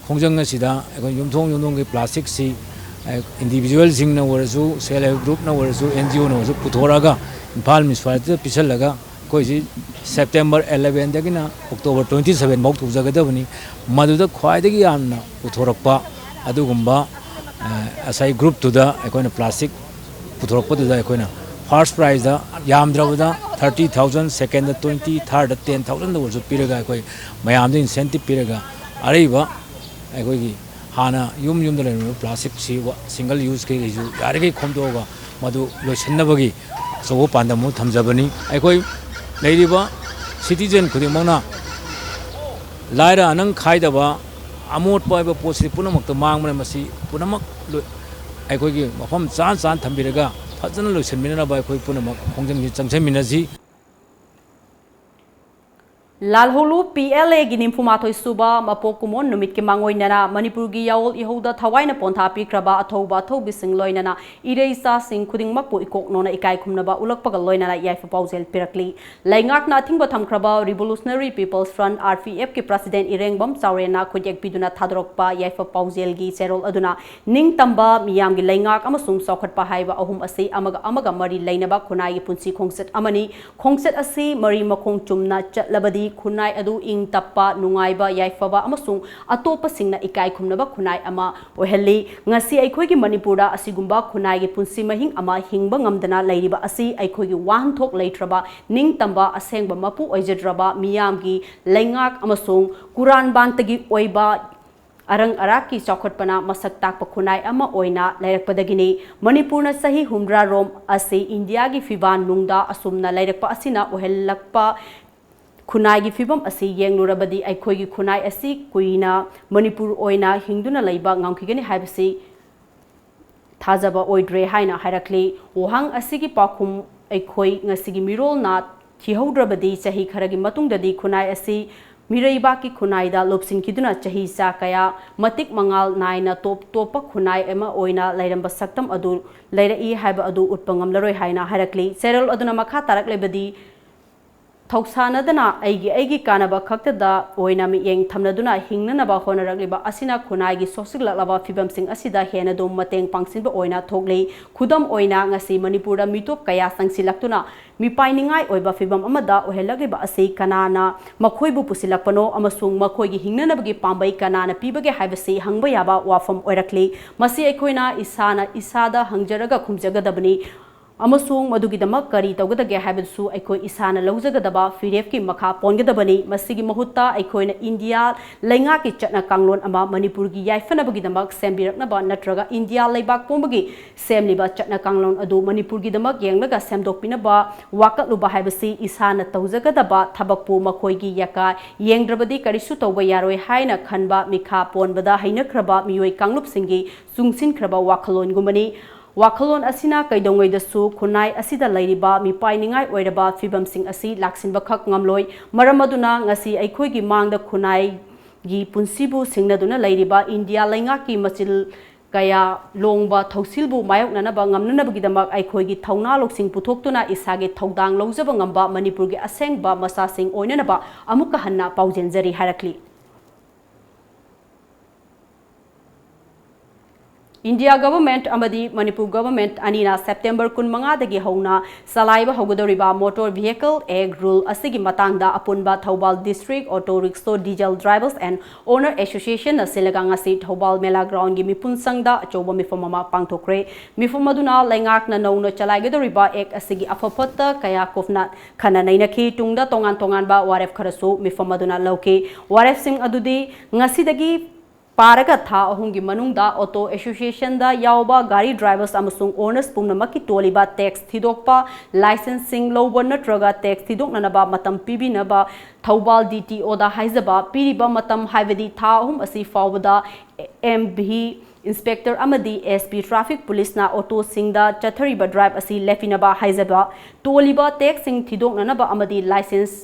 khongjang asida akoi yumthong ki plastic si individual singna warasu self help group na warasu NGO na warasu puthoraga Imphal Municipality Pisalaga Koisi September 11 dagina October 27 mok thujagadabani maduda khwaidagi yamna puthorakpa adugumba asai group to the ecoina plastic puthorakpa to the ecoina first prize da yamdrabada 30,000 second 20 third 10,000 da also piraga ekoi mayamda incentive piraga ariba ekoi hana yum da plastic si single use ke ju yarege khomdoga madu loisannabagi so pandamu thamjabani aikoi leiriba citizen khudimona laira anang khaidaba amot paiba posi punamak mangmane masi punamak aikoi gi mafam chan thambiraga fajana loisanmina ba aikoi punamak khongjang ni changseminaji Lalholu PLA ginim fumathoi suba mapokumon numit ki mangoi nana Manipur gi yaol ihoda thawaina pontha pikraba athoba thobi sing loinana ireisa sing khuding makpo ikok nona ikai khumnaba ulakpaga loinana yaifa pausel pirakli laingak na thingba thamkraba Revolutionary People's Front RPF ki president Irengbam Chaurena khojek biduna thadrokpa yaifa pausel gi serol aduna ning tamba miyam gi laingak amasung sokhatpa haiba ahum ase amaga mari lainaba khunai gi punsi khongset amani khongset ase mari makhong chumna chatlabadi khunai adu ing tappa nungaiba yaifaba amasung atopa singna ikai khumnaba khunai ama ohelli ngasi aikoi gi Manipura asigumba khunai gi punsi mahing ama hingba ngamdana lairiba asi aikoi gi wahang thok leitraba ning tamba asengba mapu oijedraba miyam gi laingak amasung Quran bantagi oiba arang araki chokotpana masak takpa khunai ama oina lairakpadagini Manipurna sahi humra rom ase India gi fiban nungda asumna lairakpa asina ohellakpa khunai gi fibam asi yenglurabadi aikoi gi khunai asi kuina Manipur oina hingduna laiba ngangkhigani haibasi thajaba oidre haina hairakli ohang asi gi pakhum aikoi ngasi gi mirol na thihaudrabadi chahi kharagi matungdadi khunai asi miraiba ki khunai da lopsin kiduna chahi sa kaya matik mangal naina topa khunai ema oina lairamba saktam adu lairai haiba adu utpangam laroi haina hairakli serol aduna makha tarak lebadi थौसानदना एगी कानबा खक्तदा ओइना मियेंग थमनदुना हिंगननबा होनरगलिबा असिना खुनाइगी सोसिगलबा फिबमसिंग असिदा हेनदो मतेंग पांगसिनबा ओइना थोगले खुदम ओइना ngasi मणिपुरदा मिटोप कया संगसिलक्तुना मिपाइनिंगाई ओइबा फिबम अमदा ओहेलगलिबा असि कनाना मखोइबु पुसिलक्पनो अमसुंग मखोइगी हिंगननबगी पांबै कनाना पिबगे हाइबसि हंगबा याबा वाफम ओइरक्ले मसि अखोइना इसाना इसादा हंगजरगा खुमजगदबनी अमसुंग मदुगिदमक करी तौगदगे हाइबसु अखोइ इसाना लौजगदबा फिरेफ की मखा पोनगदबनी मसिगी महुत्ता अखोइना India लैंगा की चटना कांगलोन अमा मणिपुर की याइफनबगिदमक सेमबिरकनबा नत्रगा इंडिया लैबाक पोंबगी सेमलिबा चटना कांगलोन अदु मणिपुर गिदमक येंगलगा सेमदोकपिनबा वाकलुबा हाइबसि इसाना तौजगदबा थबकपु मखोइगी यका येंद्रबदी करिसु तौबा यारोय हाइना खनबा मिखा पोनबदा हाइनख्रबा मियोय कांगलुपसिंगी सुंगसिनख्रबा वाखलोनगुमनी वाखलोन असिना कैदोंगैदसु खुनाई असिदा लैरिबा मिपाइनिंगाई ओइरबा फिबमसिंग असि लाक्सिनबा खक ngamloi मरम अदुना ngasi अखोइगी मांगदा खुनाई गी पुंसिबु सिंगनदुना लैरिबा इंडिया लैंगा की मचिल कया लोंगबा थौसिलबु मायोकननबा ngamnanabagidamak अखोइगी थौना लोकसिंग पुथोक्तुना इसागे थौदांग लौजबा ngamba मणिपुरगी असेंगबा मसासिंग ओइननबा अमुका हन्ना पाउजेनजरी हारक्ली इंडिया गवर्नमेंट अमदी मणिपुर गवर्नमेंट अनीना सेप्टेंबर 15 दगी हौना सलाइबा हौगदोरिबा मोटर व्हीकल एग रूल असिगी मतांगदा अपुनबा Thoubal district auto rickshaw diesel drivers and owner association असिलगा ngasi थौबाल मेला ग्राउंड गी मिपुन संगदा अचौबा मिफममा पांगथोक्रे मिफम अदुना लैंगाकना नौना चलाइगदोरिबा एक असिगी अफफत्ता कया कोफना खना नैनखी तुंगदा तोंगान तोंगानबा वारेफ खरसु मिफम अदुना लौके वारेफ सिंग अदुदी ngasiदगी पारगा था अहुंगी मनुंगदा ऑटो एसोसिएशन दा यावबा गाड़ी ड्राइवर्स अमसुंग ओनर्स पुंगनमकी तोलिबा टैक्स थिदोकपा लाइसेंसिंग लौबा नत्रगा टैक्स थिदोकननबा मतम पिबिनबा थौबाल डीटीओ दा हाइजबा पिरिबा मतम हाइबदी था अहुम असि फावबदा एमबी इंस्पेक्टर अमदी एसपी ट्रैफिक पुलिस ना ऑटो सिंगदा चथरीबा ड्राइव असि लेफिनबा हाइजबा तोलिबा टैक्स सिंग थिदोकननबा अमदी लाइसेंस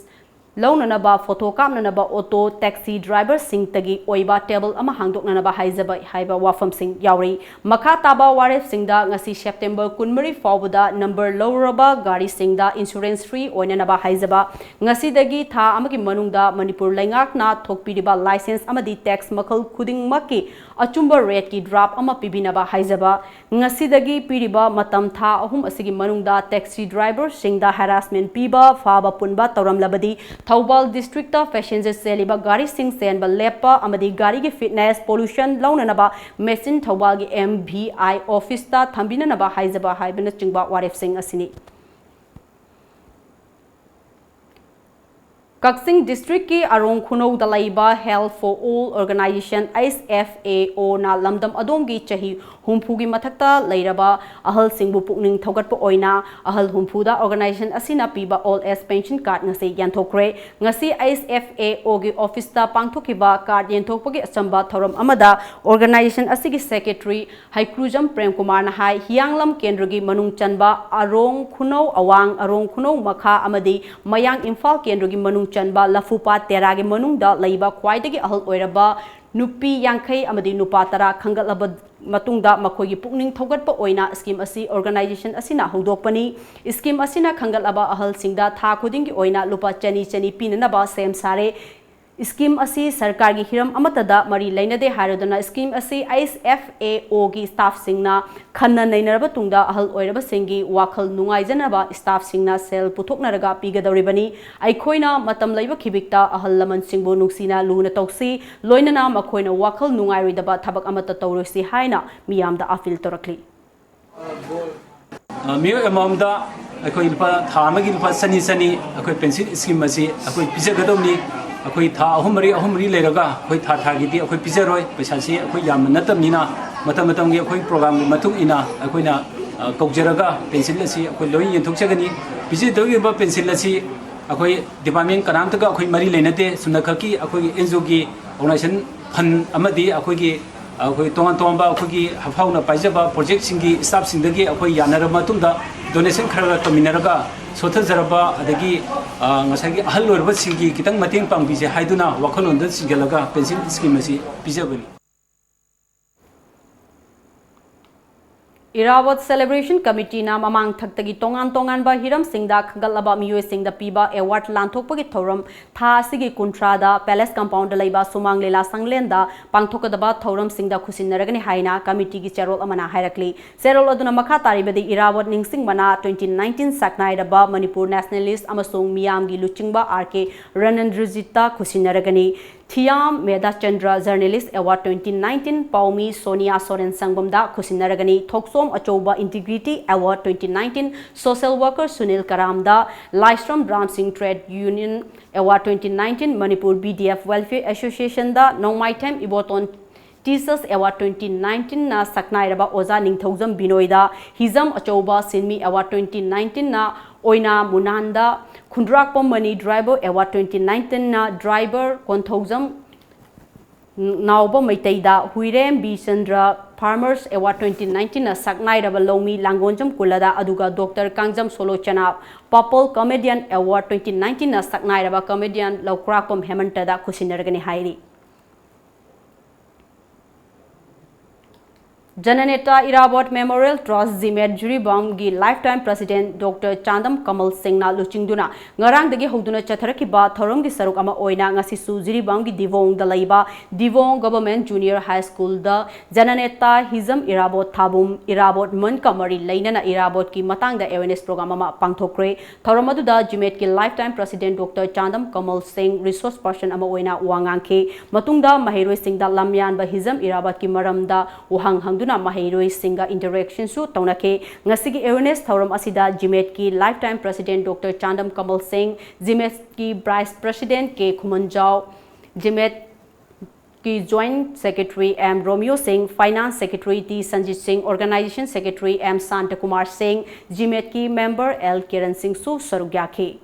लौननबा फोटो कामननबा ऑटो टैक्सी ड्राइवर सिंग तगी ओइबा टेबल अमा हांगदोकननबा हाइजबा हाइबा वाफम सिंग यावरी मखा ताबा वारेफ सिंगदा ngasi सेप्टेंबर 19 फावबदा नंबर लौरबा गाड़ी सिंगदा इंश्योरेंस फ्री ओइननबा हाइजबा ngasi दगी था अमगी मनुंगदा मणिपुर लैंगाकना थोकपिरिबा लाइसेंस अमदी टैक्स मखल खुदिंग मक्की अचुंबा रेट की ड्रॉप अमा पिबिनबा हाइजबा ngasi दगी पिरिबा मतम था अहुम असिगी मनुंगदा टैक्सी ड्राइवर सिंगदा हैरासमेंट पीबा फाबा पुनबा तौरमलबदी थौबाल डिस्ट्रिक्ट पैसेंजर सेलिबा गाड़ी सिंग सेनबा लेपा अमदी गाड़ी की फिटनेस पोल्यूशन लौननबा मेसिन थौबाल की एमवीआई ऑफिस ता थंबिननबा हाइजबा हाइबन चिंगबा वारेफ सिंग असिनी कक्सिंग डिस्ट्रिक्ट की अरोंग खुनौ दलाइबा health for all organization SFAO ना लमदम अदोंगी चही हुंफुगी मथक्ता लैरबा अहल सिंगबु पुकनिंग थौगटप ओइना अहल हुंफुदा ऑर्गेनाइजेशन असिना पीबा all age pension card ngasi यांथोक्रे ngasi SFAO गी ऑफिस ता पांगथोकिबा card यांथोकपगी अचंबा थौरम अमदा organisation असिगी secretary हाइक्रुजम Prem Kumar ना हाई हियांगलम केंद्र गी मनुंग चनबा अरोंग खुनौ अवांग अरोंग खुनौ मखा अमदी मयांग इम्फाल केंद्र गी मनुंग चनबा लफुपा तेरागे मनुंगदा लैबा ख्वाइदगी अहल ओइरबा नुपी यांखै अमदी नुपा तरा खंगलबा मतुंगदा मखोगी पुकनिंग थौगटपा ओइना स्कीम असि ऑर्गेनाइजेशन असिना हौदोकपनी स्कीम असिना खंगलबा अहल सिंगदा था खुदिंगी ओइना लुपा चनी चनी पिननबा सेम सारे स्कीम असी सरकार की हिरम अमतदा मरी लैनदे हारदना स्कीम असी SFAO की स्टाफ सिंगना खन्ना नैनरबा तुंगदा अहल ओइरबा सिंगी वाखल नुंगाइजनबा स्टाफ सिंगना सेल पुथोकनरगा पिगदौरिबनी अइखोइना मतम लैबा खिबिकता अहल लमन सिंगबो नुंगसिना लुना तौसी लोइनना मखोइना वाखल नुंगाइरोइदबा थबक अमत तौरोसि हाइना मियामदा अपील तौरक्ली मियो एमाउंट अखोइ लुपा था अमगी लुपा सनी सनी अखोइ पेंशन स्कीम असी अखोइ पिजगदौनी अखोइ था अहुमरी लेरगा अखोइ था थागिदी अखोइ पिजरोय पैसासी अखोइ याम नतमनिना मतम मतमगी अखोइ प्रोग्राम की मतुक इना अखोइना कौजरगा पेंशन असी अखोइ लोइ यंथोकचगनी पिजदौगिबा पेंशन असी अखोइ डिपार्टमेंट कनामतगा अखोइ मरी लेनते सुनखकी अखोइ एनजीओ की ऑर्गेनाइजेशन फंड अमदी अखोइगी अखोइ तोंगान तोंबा अखोइगी हफाउना पाइजबा प्रोजेक्ट सिंगी स्टाफ सिंदगी अखोइ यानर मतुंदा डोनेशन खरगा तमिनरगा सोथजरबा अदगी ngसागी अहल ओरबा सिंगी कितंग मतेंग पांगबिजे हाइदुना वाखलोंद सिंगलगा पेंशन स्कीम असी पिजबनी Irawat Celebration Committee na mamang thagtagi tongan ba hiram singda khagalaba miyoi singda piba award lanthokpagi thoram tha asigi kuntrada Palace Compound da leiba sumang lela sanglenda pangthokadaba thoram singda khusinaragani haina committee gi cherol amana hairakli serol aduna makha taribadi Irawat ningsing mana 2019 saknai da ba Manipur nationalist amasung miyam gi luchingba RK Ranandrjita khusinaragani Thiam Meda Chandra Journalist Award 2019 Paumi Sonia Soren Sangbamda Khusinaragani Thoksom Achoba Integrity Award 2019 Social Worker Sunil Karamda Lystrom Bram Singh Trade Union Award 2019 Manipur BDF Welfare Association da Nongmai Them Iboton Teachers Award 2019 na Saknairaba Oza Ningthaujam Binoida Hizam Achoba Sinmi Award 2019 na Oina Munanda Khundrakpom Money Driver Award 2019 na Driver Konthaujam Nauba Maitaida Huirem B Chandra Farmers Award 2019 na Saknairaba Lomi Langonjam Kulada Aduga Dr. Kangjam Solochana Purple Comedian Award 2019 na Saknairaba Comedian Laukrakpom Hemantada Khusinaragani Hairi Jananeta Irawat Memorial Trust Zimet Juribam gi Lifetime President Dr. Chandam Kamal Singh na luchingduna ngarang dagi hoduna chatharaki ba thorom gi saruk ama oina ngasi su Juribam gi Divong da laiba Divong Government Junior High School da Jananeta Hizam Irawat Thabum Irawat Man Kamari Lainana Irawat ki matang da awareness program ama pangthokre thorom adu da Jimet ki Lifetime President Dr. Chandam Kamal Singh resource person ama oina wangangke matungda Mahiroi Singh da lamyan ba Hizam Irawat ki maramda uhang Duna Mahiroi Singa interaction su taunake ngasigi awareness thoram asida Jimet ki Lifetime President Dr. Chandam Kamal Singh Jimet ki Vice President K Khumanjao Jimet ki Joint Secretary M Romeo Singh Finance Secretary T Sanjit Singh Organization Secretary M Santa Kumar Singh Jimet ki Member L Kiran Singh su sarugyake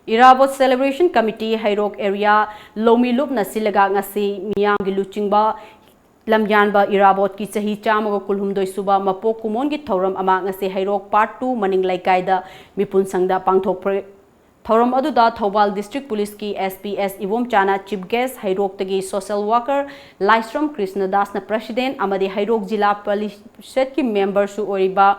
Irawat Celebration Committee Hairok Area Lomi Lup Nasilaga Ngasi Miyam Giluchingba Lamyanba Irawat ki Chahi Chamago Kulhumdoi Suba Mapok Kumon gi Thoram ama ngasi Hairok Part 2 Maning Laikai Mipun Sangda Pangthokpre Thoram aduda Thobal District Police ki SPS Ivom Chana Chief Guest Hairok tagi Social Worker Lystrom Krishna Das na President amadi Hairok Jila Parishad ki member su oriba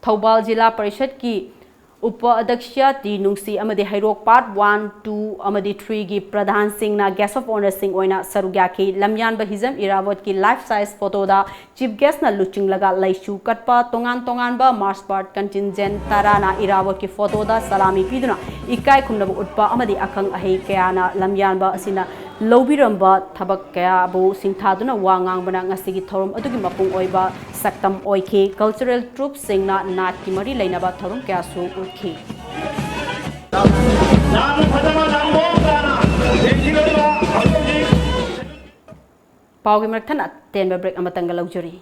Thobal Jila Parishad ki Upa Adaksha T Nungsi Amadi Hairok Part 1, 2, Amadi 3 gi Pradhan Singh na Guest of Honor Singh Oina Sarugyaki Lamyan Bahizam Irawat ki life size photo da Chief Guest na Luching Laga Laishu Katpa Tongan ba Mars Part Contingent Tara na Irawat ki photo da Salami Piduna Ikai Kumnaba Utpa Amadi Akang Ahi Kaya na Lamyan ba Asina Lobiramba Tabak Kaya Bu Singthaduna Wangang Bana Ngasigi Thorum Adugi Mapung Oiba Saktam Oike Cultural Troops Sing na Nat Kimari Lainaba Thorum Kaya Su Urki Pau gi Merthan at Tenba Break Amatanga Luxury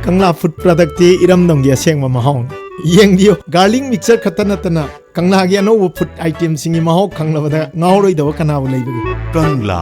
Kangla food product ti iram dong dia seng mahong yeng dio garlic mixer khatana tana kangla gi ano food item singi maho kangla bada ngauroi daw kana bu leibu kangla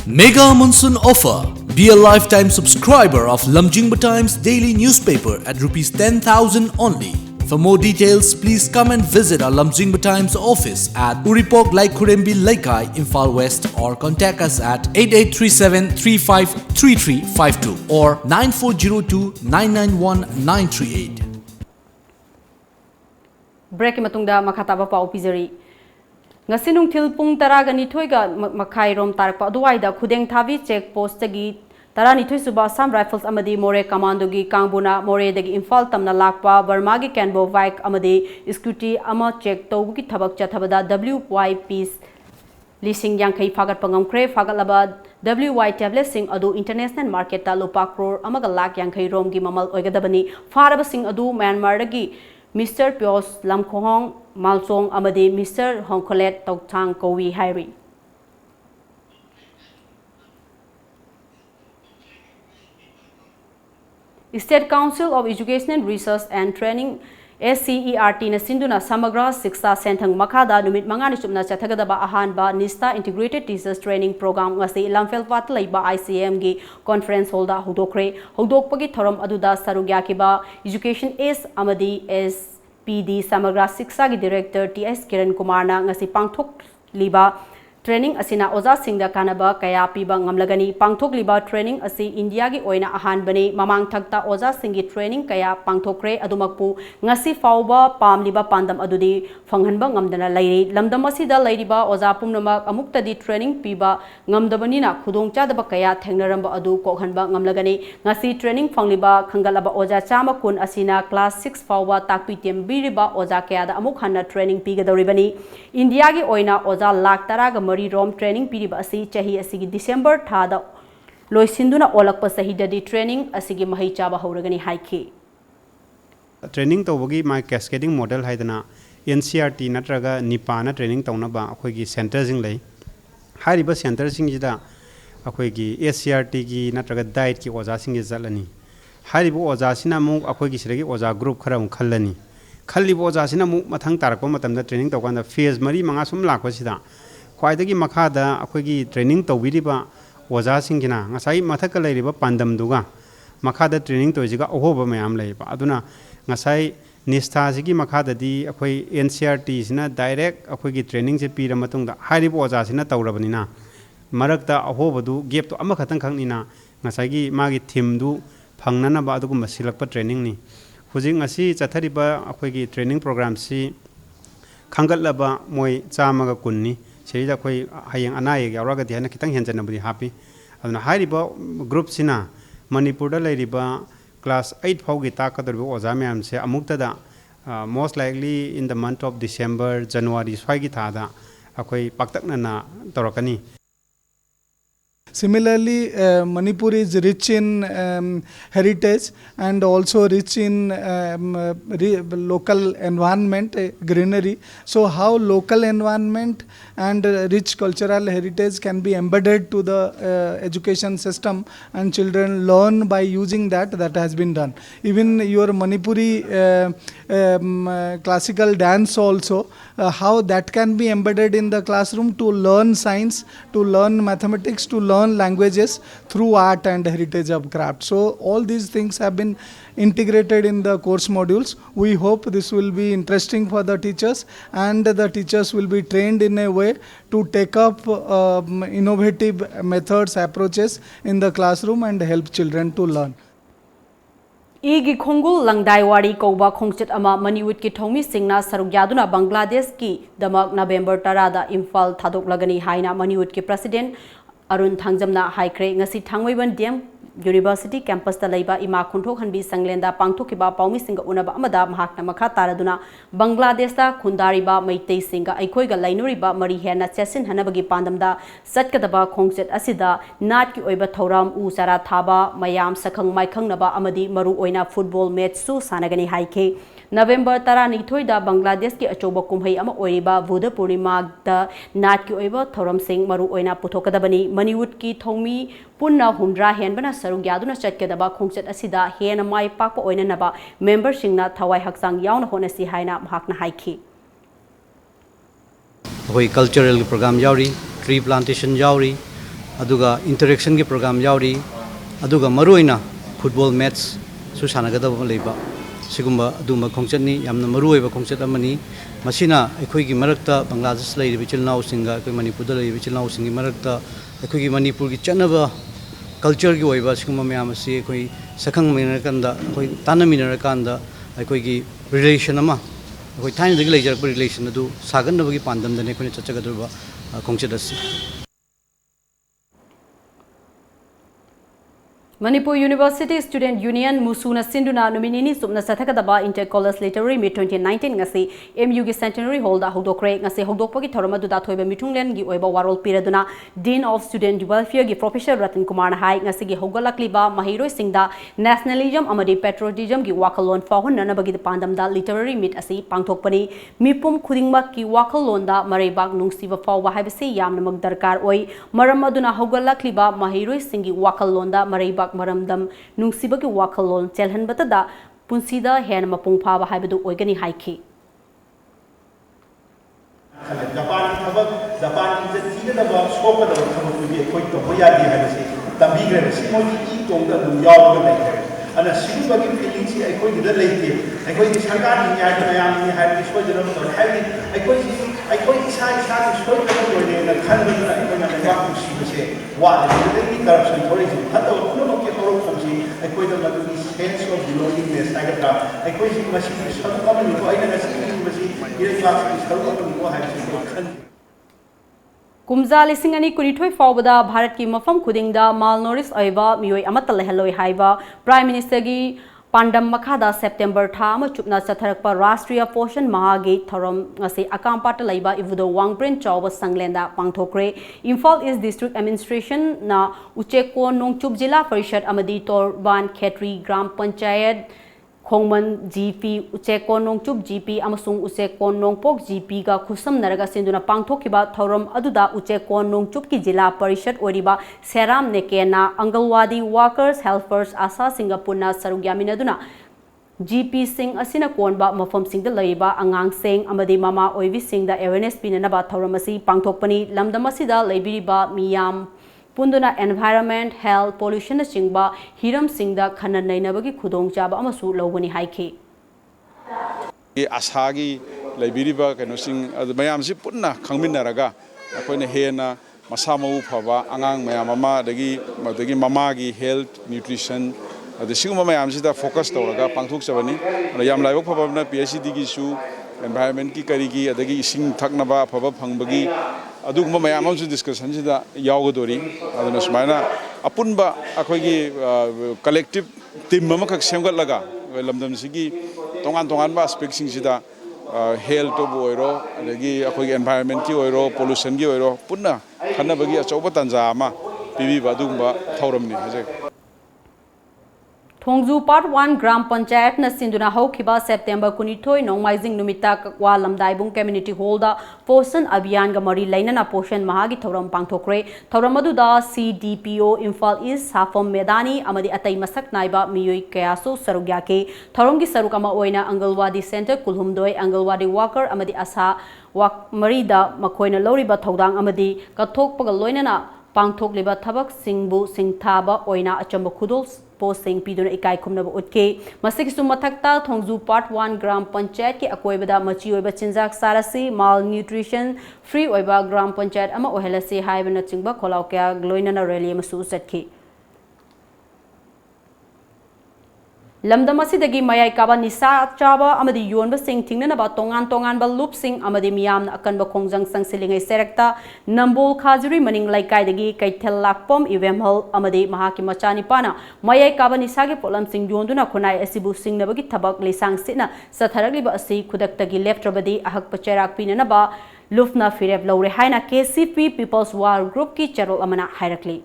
Mega Monsoon Offer. Be a lifetime subscriber of Lamjingbatomtv daily newspaper at ₹10,000 only. For more details, please come and visit our Lamjingbatomtv office at Uripok Laikurembi Laikai, Imphal West, or contact us at 8837353352 or 9402991938. Break matungda makataba pa opizari Ngasinung tilpung taraga nithoiga makai rom tarpa duwaida khudeng thavi check post tagi tara nithoi suba Assam Rifles amadi More Commando gi Kangbuna More dagi Imphal tamna lakpa Burma gi Canbo Bike amadi Scooty ama check tawgi thabak chathabada WY Peace Lising Yankei Fagat Pangamkre, Fagalaba, WY tablet sing adu international market ta lupa crore amaga lak Yankei Romgi Mamal Oigadabani, Faraba sing adu Myanmar dagi, Mr. Pios Lamkohong, Malsong Amadi, Mr. Hongkolet Tauktang Kowi Hairi. State Council of Education, Research and Training SCERT na sinduna samagra siksha senthang makhada numit mangani chupna chathagadaba ahanba Nista Integrated Teachers Training Program ngasi lamfelpat laiba ICM gi conference hall da hudokre hudokpagi thoram aduda sarugya kiba Education Ace amadi SPD samagra siksha gi director TS Kiran Kumar na ngasi pangthok liba training asina oza singda kanaba kaya piba ngamlagani pangthok liba training asi India gi oina ahan bani mamang thakta oza singi training kaya pangthokre adumakpu ngasi fauba pam liba pandam adudi fanghanba ngamdana lairi lamdam asida lairiba oza pumnamak amukta di training piba ngamdabani na khudongcha daba kaya thengnaramba adu kokhanba ngamlagani ngasi training fangliba khangalaba oza chama kun asina class 6 fauba takpi tembiriba oza kaya da amuk hanna training pigadoribani India gi oina oza lak taraga Mari Rom training piriba asi chahi asigi December thada loisinduna olakpa sahidadi training asigi mahi chaba hauragani haiki training tawagi my cascading model haidana NCRT natraga nipana training tawnaba akhoi center jing lei hariba center jing jida akhoi SCRT gi natraga diet ki oja sing jalani hariba oja sina mu akhoi gi siragi oja group khara mu khallani khalliba oja sina mu mathang tarakpa matamda training tawkanda phase mari manga sum lakwa sida Kwaidagi Makada, Akwegi training to Widiba, Waza Singina, Nasai Mataka Ladiba Pandam Duga, Makada training to Ziga Ohoba Mayam Leba, Aduna, Nasai Nista Zigi Makada di, Akwe NCRT is not direct, Akwegi training Pira Matunda, Hari Waza Sina Taurabanina, Marakta Ahobadu, gave to Amakatan Kanina, Nasagi Magi Timdu, Pangnana Baduguma Silapa training ni. Huzing Asi, Zatariba, Akwegi training program si Kangalaba, Moy Chamaga Kunni. Sehingga koi hayang anai ya orang ketiaknya kita hanya jangan beri happy. Aduna hari ba group sina Manipur dah lagi ba class 8 fau kita kader ba ozame amse amuk tada most likely in the month of December January swai kita ada akoi paktak na torakani. Similarly, Manipur is rich in heritage and also rich in local environment, greenery. So how local environment and rich cultural heritage can be embedded to the education system and children learn by using that has been done. Even your Manipuri classical dance also, how that can be embedded in the classroom to learn science, to learn mathematics, to learn languages through art and heritage of craft. So all these things have been integrated in the course modules. We hope this will be interesting for the teachers and the teachers will be trained in a way to take up innovative methods, approaches in the classroom and help children to learn. Igi Khongul Langdai Wari Koba Khongchit Ama Maniwit ki Thomi Singna Sarugyaduna Bangladesh ki Damak November Tarada Imphal Thadok Lagani Haina Maniwit ki President Arun Thangjamna Haikre Ngasi Thangwaiban DM University campus da laiba ima khunthok hanbi sanglenda pangthokiba paumi singa unaba amada mahakna makha taraduna Bangladesh da khundariba meitei singa aikhoiga lainuriba mari hena chesin hanabagi pandamda satkadaba khongchet asida nat ki oiba thoram u sara thaba mayam sakhang maikhangnaba amadi maru oina football match su sanagani haike November 12 da Bangladesh ki achoba kumhai ama oiriba Buddha Purnima da nat ki oiba thoram sing maru oina puthokadabani Maniwood ki thomi punna humdra henbana sarugyaduna chatkadaba khongchet asida hena mai pakpa oina naba member singna thawai haksang yauna honasi haina mahakna haiki hoi cultural program yauri tree plantation yauri aduga interaction ki program yauri aduga maruina football match su sanagadaba leiba sigumba aduma khongchet ni yamna maruiba khongchet amani masina ekhoi gi marakta Bangladesh lai bi chilnau singa ekoi Manipur da lai bi chilnau singi marakta ekhoi gi Manipur gi chanaba culture gi oiba sigumba mayam asi ekoi sakhang minakanda ekoi tana minarakanda ekoi gi relation ama ekoi thain dagi lai jarak relation adu sagan nabagi pandam dane ekoi chachagadruba khongchet asi Manipur University Student Union Musuna Sinduna Nominini Subna Sathakadaba Inter College Literary Meet 2019 ngasi MU gi Centenary Hall da hodokre ngasi hodokpagi thorama du da thoiba mitunglen gi oiba warol piraduna Dean of Student Welfare gi Professor Ratan Kumar na hai ngasi gi hogalakliba mahiroi singda nationalism amadi patriotism gi wakalon fahun nanabagi pandam da literary meet asi pangthokpani mipum khudingma ki wakalon da mareibak nungsiba fawwa haibasi yamna mag darkar oi maram aduna hogalakliba mahiroi singi wakalon da mareibak maramdam nungsibagi wakalon chelhan batada punsida hen mapung phaba haibadu oigani haiki Japan thaba Japan is the thing that scope of the community koi to hoya di hai se tambi gre se mo ji tong da du yaw ga lai hai ana sibu bagi feeling si ai koi da lai ti ai koi sarkar ni ya da ya ni hai ni soi da no hai ni ai koi isa ni soi da no ne na khan da ai koi na wa ku si se wa da ni corruption thori si hatta no no ke toro ko si ai koi da ma du sense of belongingness ai ga ai koi si ma si sa ka ma ni ko ai na si ma si ire fa si sa ka ma ni ko hai si khan Kumza lisingani kunithoi fawbada Bharat ki mafam khudingda malnourished oiba mioi amata lehaloi haiba Prime Minister gi Pandam Makhada September tha ama chupna chatharakpa Rashtriya Poshan Mahagi thorom ngasi akampata laiba ivudo Wangprin Chawba Sanglenda pangthokre Imphal East District Administration na Ucheko Nongchup Jila Parishad amadi Torban Khetri Gram Panchayat Khongman GP Ucheko Nongchup GP amasung Ucheko Nongpok GP ga khusam naraga sinduna pangthokiba thorom aduda Ucheko Nongchup ki Jila Parishad oriba Seram Nekena Angalwadi Workers Helpers Asa Singapurna Sarugyaminaduna GP Singh asina konba mafam singda laiba angang sing amadi mama oivi singda awareness pinanaba thorom asi pangthokpani lamdam asida laibiriba miyam Punduna environment, health, pollution na chingba hiram singda khana nainabagi khudong chaba amasu lawani haike. Asagi laibiriba kano sing mayam si punna khangminaraga akoina hena masama phaba angang mayam mama dagi mama gi health nutrition ade siguma mayam sida focus tawraga pangthok chabani yam laibok phaba na PhD gi su environment ki kari gi adagi ising thaknaba phaba phangbagi aduguma mayam amsu discussion sida yawgodori aduna sumaina apunba akoigi collective team mamakak semgatlaga lamdam sigi tongan ba aspect sing sida health to boiro adagi akoigi environment ki oiro pollution gi oiro punna khanabagi achauba tanja ama pibi badugumba thauramni haje Thongju Part 1 Gram Panchayat na sinduna haukiba September kunithoi nongmaijing numita kakwa lamdaibung community hall da Poshan Abhiyan ga mari lainana Poshan Mahagi thoram pangthokre thoram aduda CDPO Imphal East Safam Medani amadi atai masak naiba miyoi kayaso sarugya ke thoram gi sarukama oina Angalwadi Center Kulhumdoi Angalwadi Worker amadi asa wak marida makoina loriba thodang amadi kathokpaga loinana pangthokliba thabak singbu singthaba oina achamba khudol posting piduna ikai khumnaba utke masikisu mathakta Thongju Part 1 Gram Panchayat ki akoibada machi oiba chinjak sarasi malnutrition free oiba Gram Panchayat ama ohelasi haibana chingba kholaw kya gloinana rally masu satki Lamdam asidagi mayai kaba nisa chaba amadi yonba sing tingna ba tongan ba loop sing amadi miyam akanba khongjang sangsilingai serakta Nambol Khajuri maning laikai dagi kaithel lakpom evemhal amadi mahaki machani pana mayai kaba nisa gi polam sing yonduna khonai asibu sing nabagi thabak lesang sina satharagli ba asi khudaktagi leptrabadi ahak pacharak pinana ba lufna fireb lawre haina KCP People's War Group ki charol amana hairakli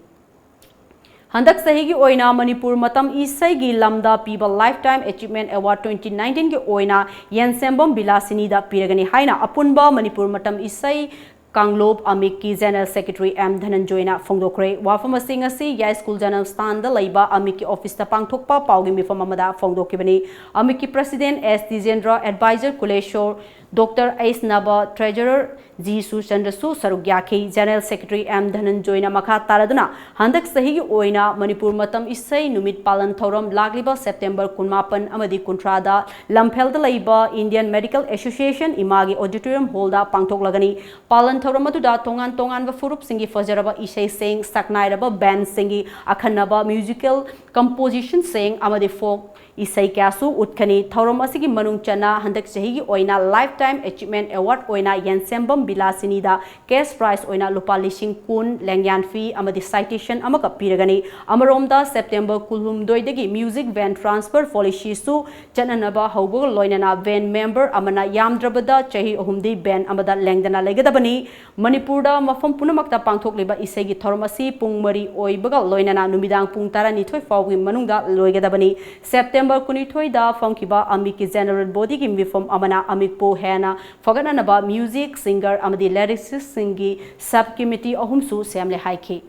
Handak sahigi oina Manipur matam isai gi lamda piba Lifetime Achievement Award 2019 gi oina Yensembom Bilasini da piragani haina apunba Manipur matam isai Kanglob Amik ki General Secretary M Dhananjoyna Fongdokre wafam asingasi ya school janam stand da laiba Amik ki office ta pangthokpa paugi mifam amada fongdokibani Amik ki President S Dijendra Advisor Kuleshwar Dr. Ais Naba Treasurer G. Sushandrasu Sarugyaki General Secretary M. Dhananjoyna Makha Taraduna Handak Sahigi Oina Manipur Matam Isai Numit Palan Thoram Lagliba September Kunmapan Amadi Kuntrada Lamphelda Laiba Indian Medical Association Imagi Auditorium Holda Pangtok Lagani Palan Thoram Aduda Tongan Va Furup Singi Fajaraba Isai Sing Saknairaba Band Singi Akhanaba Musical Composition Sing Amadi Folk Isai Kasu Utkani Thoram Asigi Manung Chana Handak Sahigi Oina Live Lifetime Achievement Award oina Yensembam Bilasinida cash prize oina lupa lishing kun lengyan fee amadi citation amaka piragani amaromda September kulhum doidagi music van transfer policy su chananaba haubo loinana van member amana yamdrabada chahi ohumdi ban amada lengdana legadabani Manipurda mafam punamakta pangthok leba isegi thormasi pungmari oibaga loinana numidang pung tarani thoi fawi manungda loigadabani September kunithoi da fangkiba amiki general body ki mifam amana amikpo hena fagananaba music singer amadi lyricist singi subcommittee ahumsu semle haiki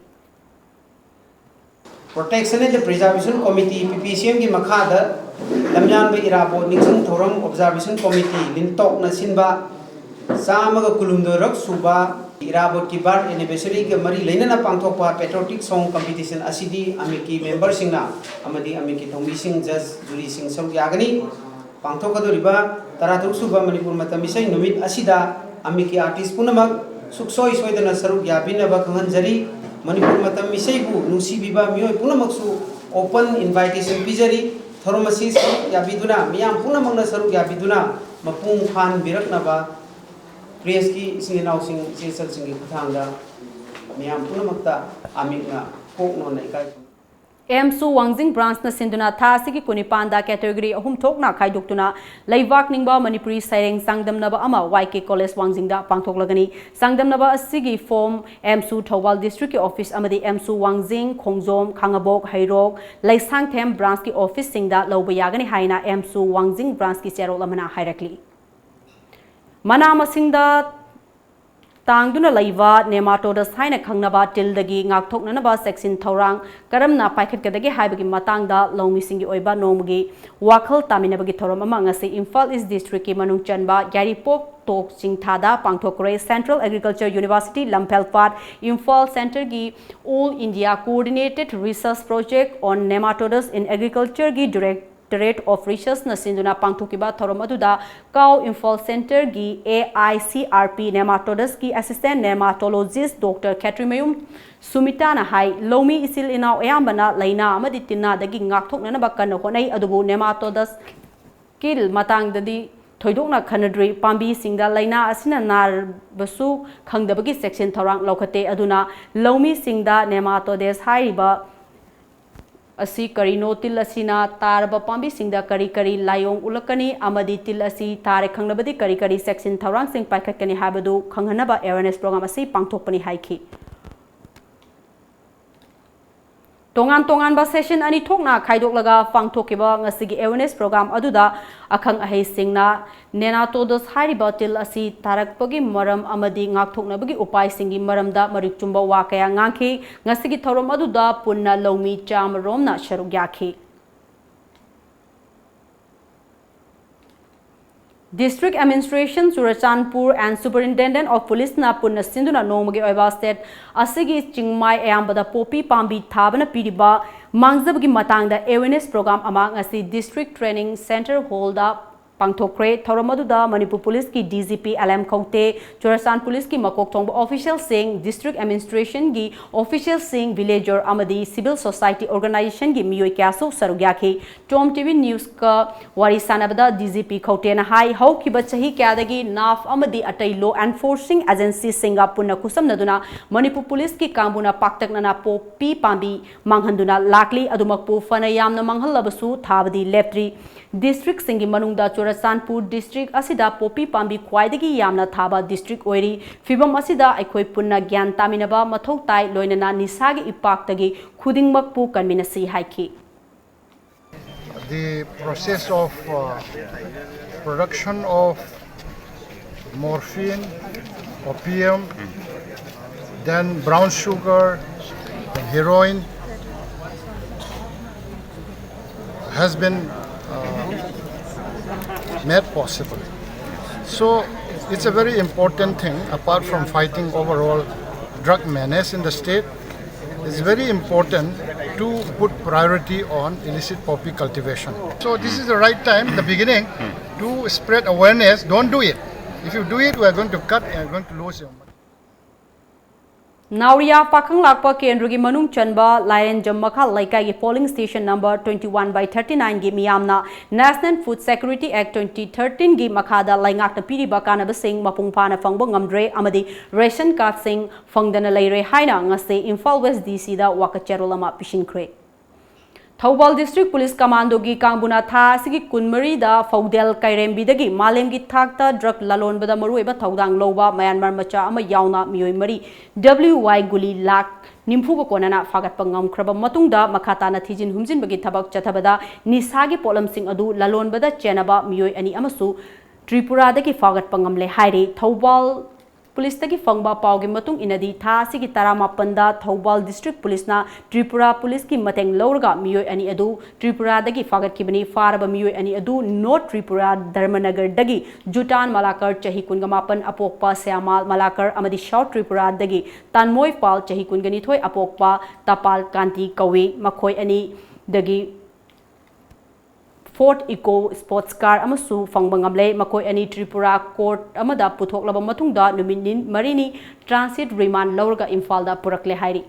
Protection and Preservation Committee PPCM ki makhada lamjan be irabo ningsang thoram observation committee lintok na sinba samaga kulumdo rak suba irabot ki bar anniversary ke mari leinana pangthokpa patriotic song competition asidi amiki member singna amadi amiki thongbi sing judge jury sing sam yagani pangthokadoriba taratuk suba manipur matamisai numit asida amiki artist punamak suksoi soidana saruk yabinaba khanganjari manipur matamisai bu nusibiba mioi punamaksu open invitation pijari thoromasi yabiduna miyam punamakna saruk yabiduna mapung phan biraknaba press ki singinau sing sesal singi kuthangda miyam punamakta amikna kokno na ikai Su Wangjing branch na sinduna tha sigi kunipanda category ahum thokna khaidoktuna leibak ningba Manipuri saireng sangdamnaba ama YK College Wangjing da pangthoklagani sangdamnaba asigi form Su Thawal district ki office amadi Su Wangjing Khongjom Khangabok Hairok Laisangthem branch ki office singda loba yagani haina Su Wangjing branch ki cherol amana hairakli mana masingda Tangduna laiva nematodas haina khangnaba tildagi ngakthoknanaba section thorang karamna paikhatkadagi haibagi matangda lawmisingi oiba nomgi wakhal taminabagi thoram ama ngasi Imphal East district ki manung chanba Yaripok tok singthada pangthokre Central Agriculture University Lamphelpat Imphal Center gi All India Coordinated Research Project on Nematodes in Agriculture gi Directorate of Research na sinduna pangthokiba thorom aduda Cow Imphal Center gi AICRP nematodes ki assistant nematologist Dr. Katrimayum Sumita na hai lomi isil inaw ayambana laina amadi tinna dagi ngakthoknanaba kanna honai adubu nematodes kil matangdadi thoidokna khanadri pambi singda laina asina nar basu khangdabagi section thorang lokhate aduna lomi singda nematodes haiba asi karino til asina tarba pambi singda kari layong ulakani amadi til asi tare khangnabadi kari section thorang sing paikhatkani habadu khanghanaba awareness program asi pangthokpani haiki tongan ba session ani thokna khaidoklaga pangthokiba ngasigi awareness program aduda akhang ahei singna nenatodos hariba til asi tarakpagi maram amadi ngakthoknabagi upai singi maramda marik chumba wa kaya ngangki ngasigi thorom aduda punna lomi chamromna sharuk yakhi District Administration Surachandpur and Superintendent of Police na punna sinduna nomagi oiba state asigi chingmai ayambada popi pambi thabana piriba mangjabagi matangda awareness program amang asi District Training Center holda pangthokre thoromaduda Manipur Police ki DGP LM Khongte Chorasan Police ki makok thongba official sing District Administration gi official sing villager amadi civil society organization gi miyoi kyasu sarugyakhi TOMTV news ka wari sanabada DGP Khongte na hai hau ki bachahi kyadagi naf amadi atai law enforcing agency Singapore na kusamnaduna Manipur Police ki kambuna paktakna na popi pambi manghanduna lakli adumakpu fana yamna manghallabasu thabadi leptri District singi manungda Chorasanpur district asida popi pambi khwaidagi yamna thaba district oiri fibam asida aikhoi punna gyan taminaba mathau tai loinana nisagi ipaktagi khudingmakpu kanminasi haiki The process of production of morphine, opium, then brown sugar, heroin has been made possible. So it's a very important thing apart from fighting overall drug menace in the state. It's very important to put priority on illicit poppy cultivation. So this is the right time, the beginning, to spread awareness. Don't do it. If you do it, we are going to cut and we are going to lose your money. Nauria Pakang Lakpa Kendrugi Manung Chanba Lion Jamaka Laikai polling station number 21/39 gi miyamna National Food Security Act 2013 gi makada laingak na piriba kanaba sing mapungpana fangbo ngamdre amadi ration card sing fangdana leire haina ngase Imphal West DC da wakacharulama pishinkre Thobal District Police Commando gi Kangbuna Tha sigi Kunmari da Faudel Kairembi dagi Malem gi thakta drug lalon bada marueba thaudang loba Myanmar macha ama yauna miyoi mari WY guli lak nimfu ko konana fagat pangam kraba matungda makata na thijin humjin bagi thabak chathabada nisagi polam sing adu lalon bada chenaba miyoi ani amasu Tripura dagi fagat pangam le haire Thobal Police tagi fangba paugi matung inadi tha sigi taramapanda Thobal District Police na Tripura Police ki mateng lorga miyoi ani adu Tripura dagi fagat kibani faraba miyoi ani adu North Tripura Dharmanagar dagi Jutan Malakar chahi kungamapan apokpa Syamal Malakar amadi South Tripura dagi Tanmoy Pal chahi kungani thoi apokpa Tapal Kanti Kawi makhoi ani dagi Fort Eco Sports Car amasu fangbangable makoi ani Tripura Court amada puthok laba matungda numinin marini transit remand lawrga Imphal da purakle hairi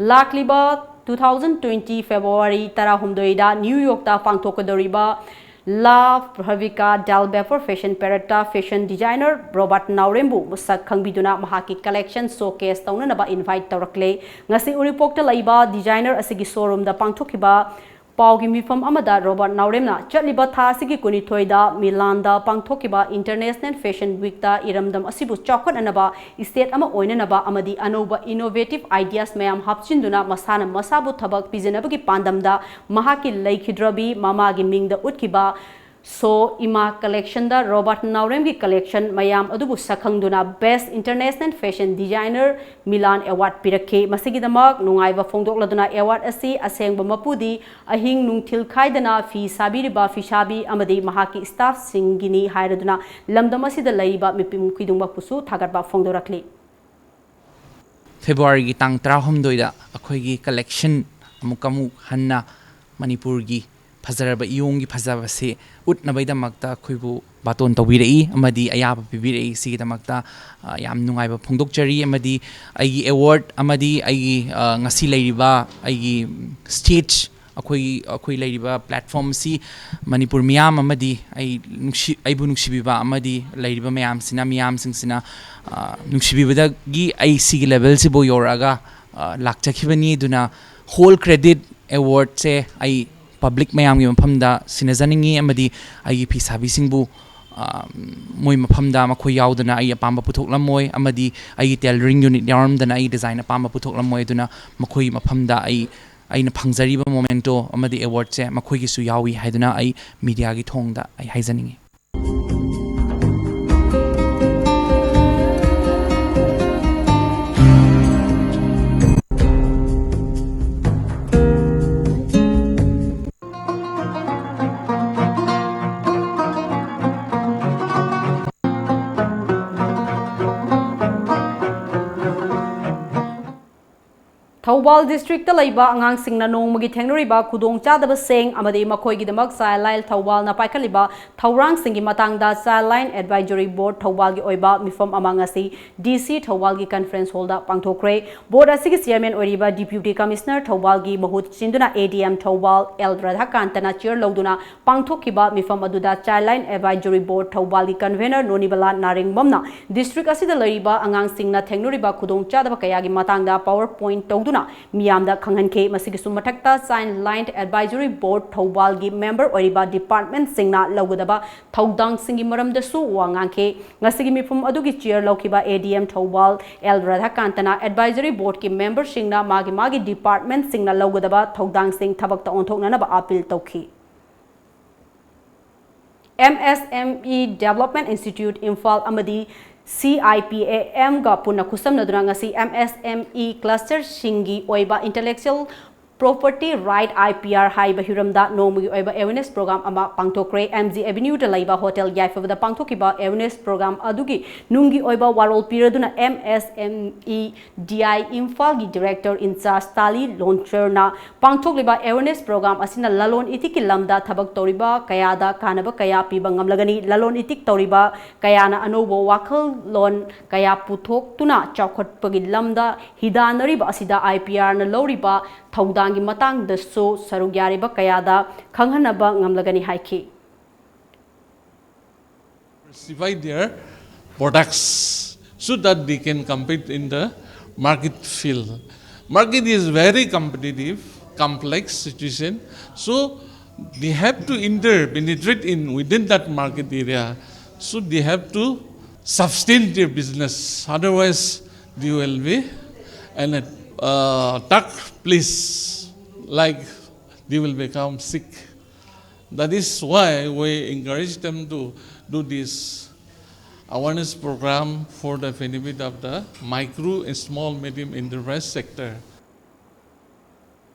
Lakliba 2020 February tarahumdoi da New York da pangthokadoriba La Pravika Dalbefer Fashion Parata Fashion Designer Robert Naurembu musak khangbiduna mahaki collection showcase tauna naba invite tawrakle ngasi uripok ta laiba designer asigi showroom da pangthokiba paugi mifam amada Robert Nauremna chatliba tha asigi kunithoi da Milan da pangthokiba International Fashion Week da iramdam asibu chawkhat anaba state ama oina naba amadi anoba innovative ideas mayam hapchinduna masana masabu thabak pijenabagi pandamda mahaki laikhidrabi mamagi mingda utkiba So ima collection da Robert Naurem gi collection mayam adubu sakhangduna Best International Fashion Designer Milan Award pirakhe masigi damak nungaiba fongdokladuna award asi asengba mapudi ahing nungthil khaidana fi sabiriba fishabi amadi mahaki staff singini hairaduna lamdam asida laiba mipim khidungba pusu thagatba fongdorakli February gi tang 13 da akhoi gi collection amukamu hanna Manipur gi Fazaraba Yongi Fazaba se Utnabaida Magda Kuibu Baton Tawiri, Amadi Ayaba Pibiri, Sita Magda, Yam Nungaiba Pundok Cherry, Amadi, Agi Award, Amadi, Agi Ngasi Ladiba, Agi Stage, Akui Ladiba platform si Manipur Miam, Amadi, Aibu Nukshibiba, Amadi, Ladiba Miam, Sina Miam Singsina, Nukshibiba gi, I see level Sibo Yoraga, Lakchakibani, Duna, whole credit award say I public mayam gi maphamda sinajaningi amadi ai phi sabi singbu moi maphamda makhoi yaudana ai apamba puthoklamoi amadi ai tailoring unit yaramdana ai design apamba puthoklamoi duna makhoi maphamda ai aina phangjariba momento amadi award se makhoi gi su yawi haiduna ai media gi thongda ai haijaningi Thobal District laiba angang singna nongmagi thengnoriba khudong chadaba seng amadi makhoi gi damak Child Thobal na paikaliba thaurang singi matangda Child Line Advisory Board Thobal gi oiba mifam amangasi DC Thobal gi conference hall da pangthokre board asigi chairman oriba Deputy Commissioner Thobal gi mahut chinduna ADM Thobal L Radhakantana chair loduna pangthokiba mifam aduda Child Line Advisory Board Thobal gi convener Nonibala Naringbamna district asida lariba angang singna thengnoriba khudong chadaba kayagi matangda PowerPoint tawduna Miyamda Kanghanke Masigisu Matakta Sign Line Advisory Board Thobal gi member oriba department singna lawgadaba Thaudang singi maramdasu wangangke ngasigi mifum adugi chair lawkiba ADM Thobal L Radhakantana Advisory Board ki member singna magi department singna lawgadaba Thaudang sing thabakta onthokna ba appeal tawki MSME Development Institute Imphal amadi CIPAM ga puna kusam naduranga si MSME cluster singi oiba intellectual Property Right IPR haiba hiramda nomugi oiba awareness program ama pangthokre MG Avenue da laiba hotel yaifabada pangthokiba awareness program adugi nungi oiba warol piraduna MSME DI Imphal gi director in charge Tali Launcher na pangthokliba awareness program asina lalon itiki lamda thabak toriba kayada kanaba kaya piba ngamlagani lalon itik toriba kayana anobo wakhal lon kaya puthok tuna chawkhatpagi lamda hidanariba asida IPR na loriba thaudangi matang da so sarugyariba kayada khanghanaba ngamlagani haiki diversify their products so that they can compete in the market field. Market is very competitive, complex situation, so they have to penetrate in within that market area. So they have to sustain their business, otherwise they will be in a dark place, like they will become sick. That is why we encourage them to do this awareness program for the benefit of the micro and small medium enterprise sector.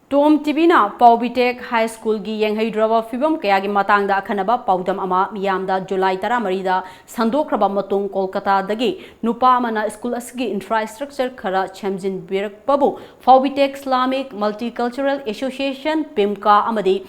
TOMTV na Paubitek High School gi yenghaidraba fibam kaya gi matangda akhanaba paudam ama miyamda July 13 da sandokraba matung Kolkata dagi nupa mana school asgi infrastructure khara chemjin birak babu Paubitek Islamic Multicultural Association PIMCA amadi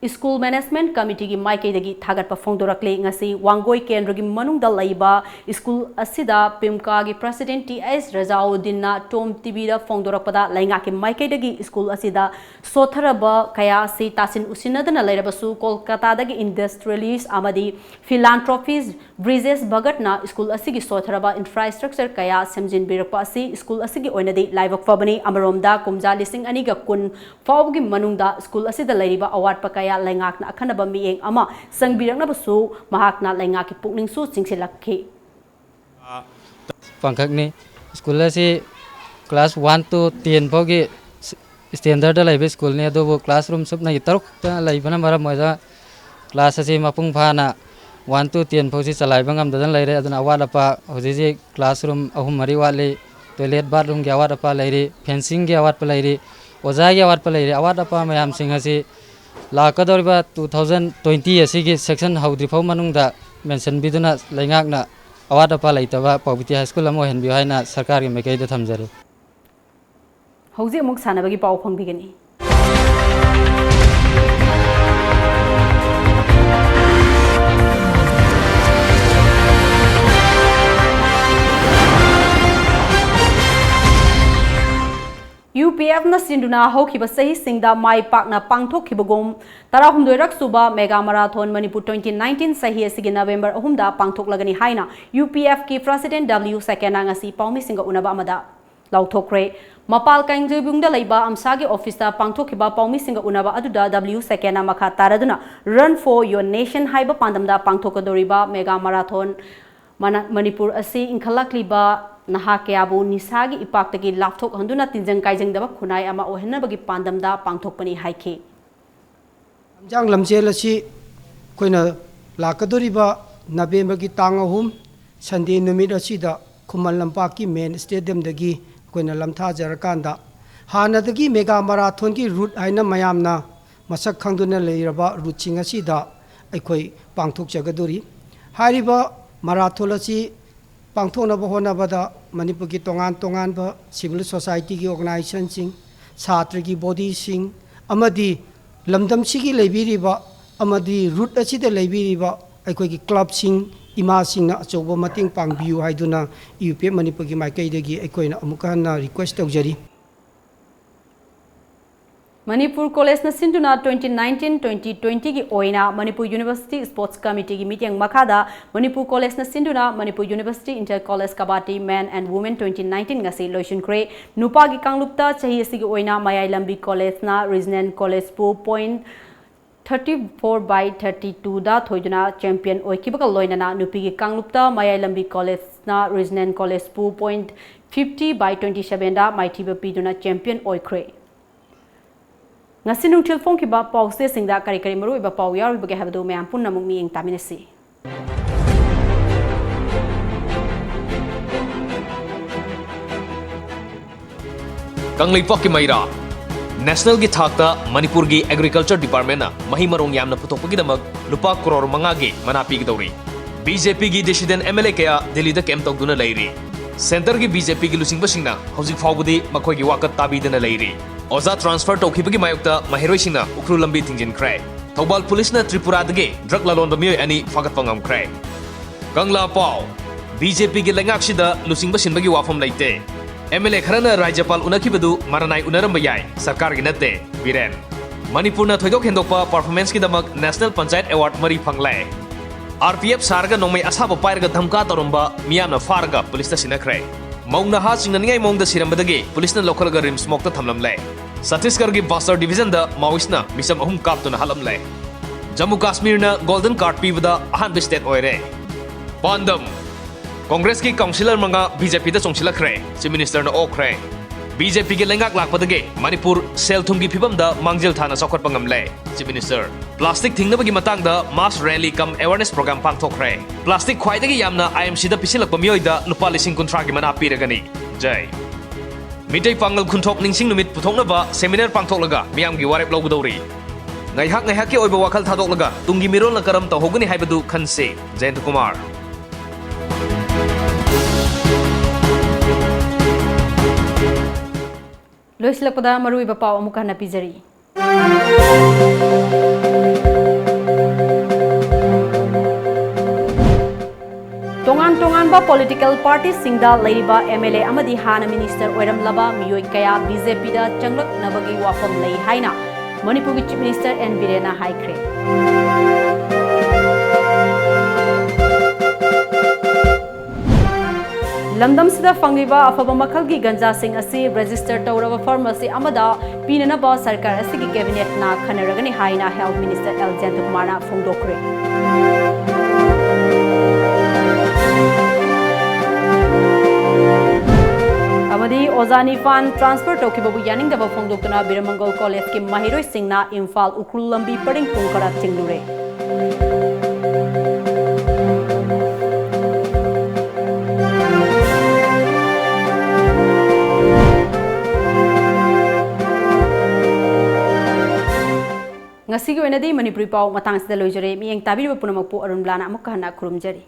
School Management Committee gi Maikai dagi thagat pa phongdorakle ngasi Wangoi Kendra gi manungda laiba school asida PIMCA gi President TS Razauddin na TOMTV da phongdorakpada lainga ki Maikai dagi school asida sotharaba kaya si tasin usinadana lairabasu Kolkata dagi industrialist amadi philanthropist Bridges Bhagat na school asigi sotharaba infrastructure kaya semjin birakpa asi school asigi oinadi laibak fabani amaromda kumja lising aniga kun fawgi manungda school asida lairiba award pa kaya laingak na akhanaba mieng ama sangbirakna basu mahakna laingak ki pukning su chingsilakhi pangkhakni school asi class 1 to 10 phogi standard da laibe school ne adobo classroom subna taruk ta laibana mara moja class asi mapung phana 1 to 10 phosi chalaiba ngamdadan laire aduna awada pa hoji classroom ahum mari wale toilet bathroom gi awada pa laire fencing gi awada pa laire oja gi awada pa laire awada pa mayam singasi lakadoriba 2020 asigi section haudri phau manungda mention biduna laingakna awada pa laitaba Paubiti High School amo henbi haina sarkar gi mekai da thamjare hauji amuk sanabagi pau phongbigani UPF na sinduna hokiba sahi singda mai pakna pangthokibagom tarahumdoirak suba mega marathon Manipur 2019 sahi asigi November 3 da pangthoklagani haina UPF ki President W Sekena ngasi paumi singa unaba amada lauthokre mapal kaingjebungda laiba amsagi office da pangthokiba paumi singa unaba aduda W Sekena makha taraduna Run for Your Nation haiba pandamda pangthokadoriba mega marathon Manipur asi inkhalakliba Nahakeabu Nisagi ipaktagi lapthok handuna tinjang kaijang daba khunai ama ohenabagi pandamda pangthokpani haike Amjang lamjel asi koina lakadoriba November gi tang ahum Sunday numit asida Khuman Lampaki main stadium dagi koina lamtha jarakanda hanadagi mega marathon gi route aina mayamna masak khangduna leiraba route asida aikoi pangthok jagadori hariba marathon asi Pangthona bahona bada Manipur ki tongan ba civil society ki organization sing Chhatra ki body sing amadi lamdam sigi leibiri ba amadi route achi de leibiri ba aikoi ki club sing ima sing na achoba mating pangbiu haiduna UP Manipur ki maikai degi aikoi na amuka na request taujari Manipur College na sinduna 2019-2020 gi oina Manipur University Sports Committee gi meeting makada Manipur College na sinduna Manipur University Inter College Kabaddi Men and Women 2019 ngasi lotion kre nupa gi kanglupta chahi asigi oina Mayai Lambi College na Regional College pu point 34/32 da thoiduna champion oikibaga loinana nupi gi kanglupta Mayai Lambi College na Regional College pu point 50/27 da maithiba piduna champion oikre ngasi nungthil phongki ba pause singda kari kari maru iba pau yar ibage habdu meam punna mung mi eng taminasi Kanglei Paki Maira National gi thakta Manipur gi Agriculture Department na mahi marong yamna putokpagi damak lupa crore manga gi manapi gi dawri. BJP gi dissident MLA kaya Delhi da kem tawduna leiri. Center gi BJP gi lusingba singna hojik fawbudi makhoi gi wakat tabidana leiri. Oza transfer tawkhibagi mayokta mahiroi singna ukru lambi tingjin krai. Thobal police na Tripura dagi drug lalonba miyoi ani fagat pangam krai. Kangla Pau BJP gi lengak sida lusingba sinbagi wafam leite. MLA kharana Rajyapal unakibadu maranai unaramba yai sarkar gi natte Biren. Manipur na thoidok hendokpa performance ki damak National Panchayat Award mari phanglai. RPF sarga nongmai asaba pairga dhamka toromba miyamna farga police ta sinakrai. Maungna ha singna ningai maungda sirambadagi police na local ga rim smoke ta thamlamlai. Chhattisgarh gi Bastar division da Maoist na misam ahum kaptuna halamlai. Jammu Kashmir na golden card pibada ahan state oire. Pandam Congress ki councillor manga BJP da chongsilakre Chief Minister na okre BJP ki lengak lakpadage Manipur sel thumgi phibam da mangjel thana chokhat pangamle Chief Minister plastic thingnabagi matang da mass rally kam awareness program pangthokre plastic khwaidagi yamna IMC da pisilakpa miyoi da lupa lising kontra gi mana piragani jai Mitei pangal khunthok ningsing numit puthoknaba seminar pangthoklaga miyam gi warep lobudori ngaihak ki oiba wakal thadoklaga tungi mirol na karam tawhogani haibadu khanse Jayant Kumar Loisilakpada maruiba pau amuka na pizari. Tongan ba political party singda leiba MLA amadi hana minister oiram laba miyoi kaya BJP da changlak nabagi wafam lei haina Manipur Chief Minister N Birena haikre. Lamdam sida fangiba afaba makhalgi ganja sing asi register tawraba pharmacy amada pinanaba sarkar asigi cabinet na khanaragani haina Health Minister L Jayant Kumar na phongdokre. Amadi Ozani Fan transfer tawkibabu yaningdaba phongdoktuna Biramangol College ki mahiroi singna Imphal ukrul lambi paring pungkara tinglure. Ngasigi oinadi Manipuri pau matang sida loijare miyeng tabiriba punamakpu ARUNBALA na amukka hana kurumjari.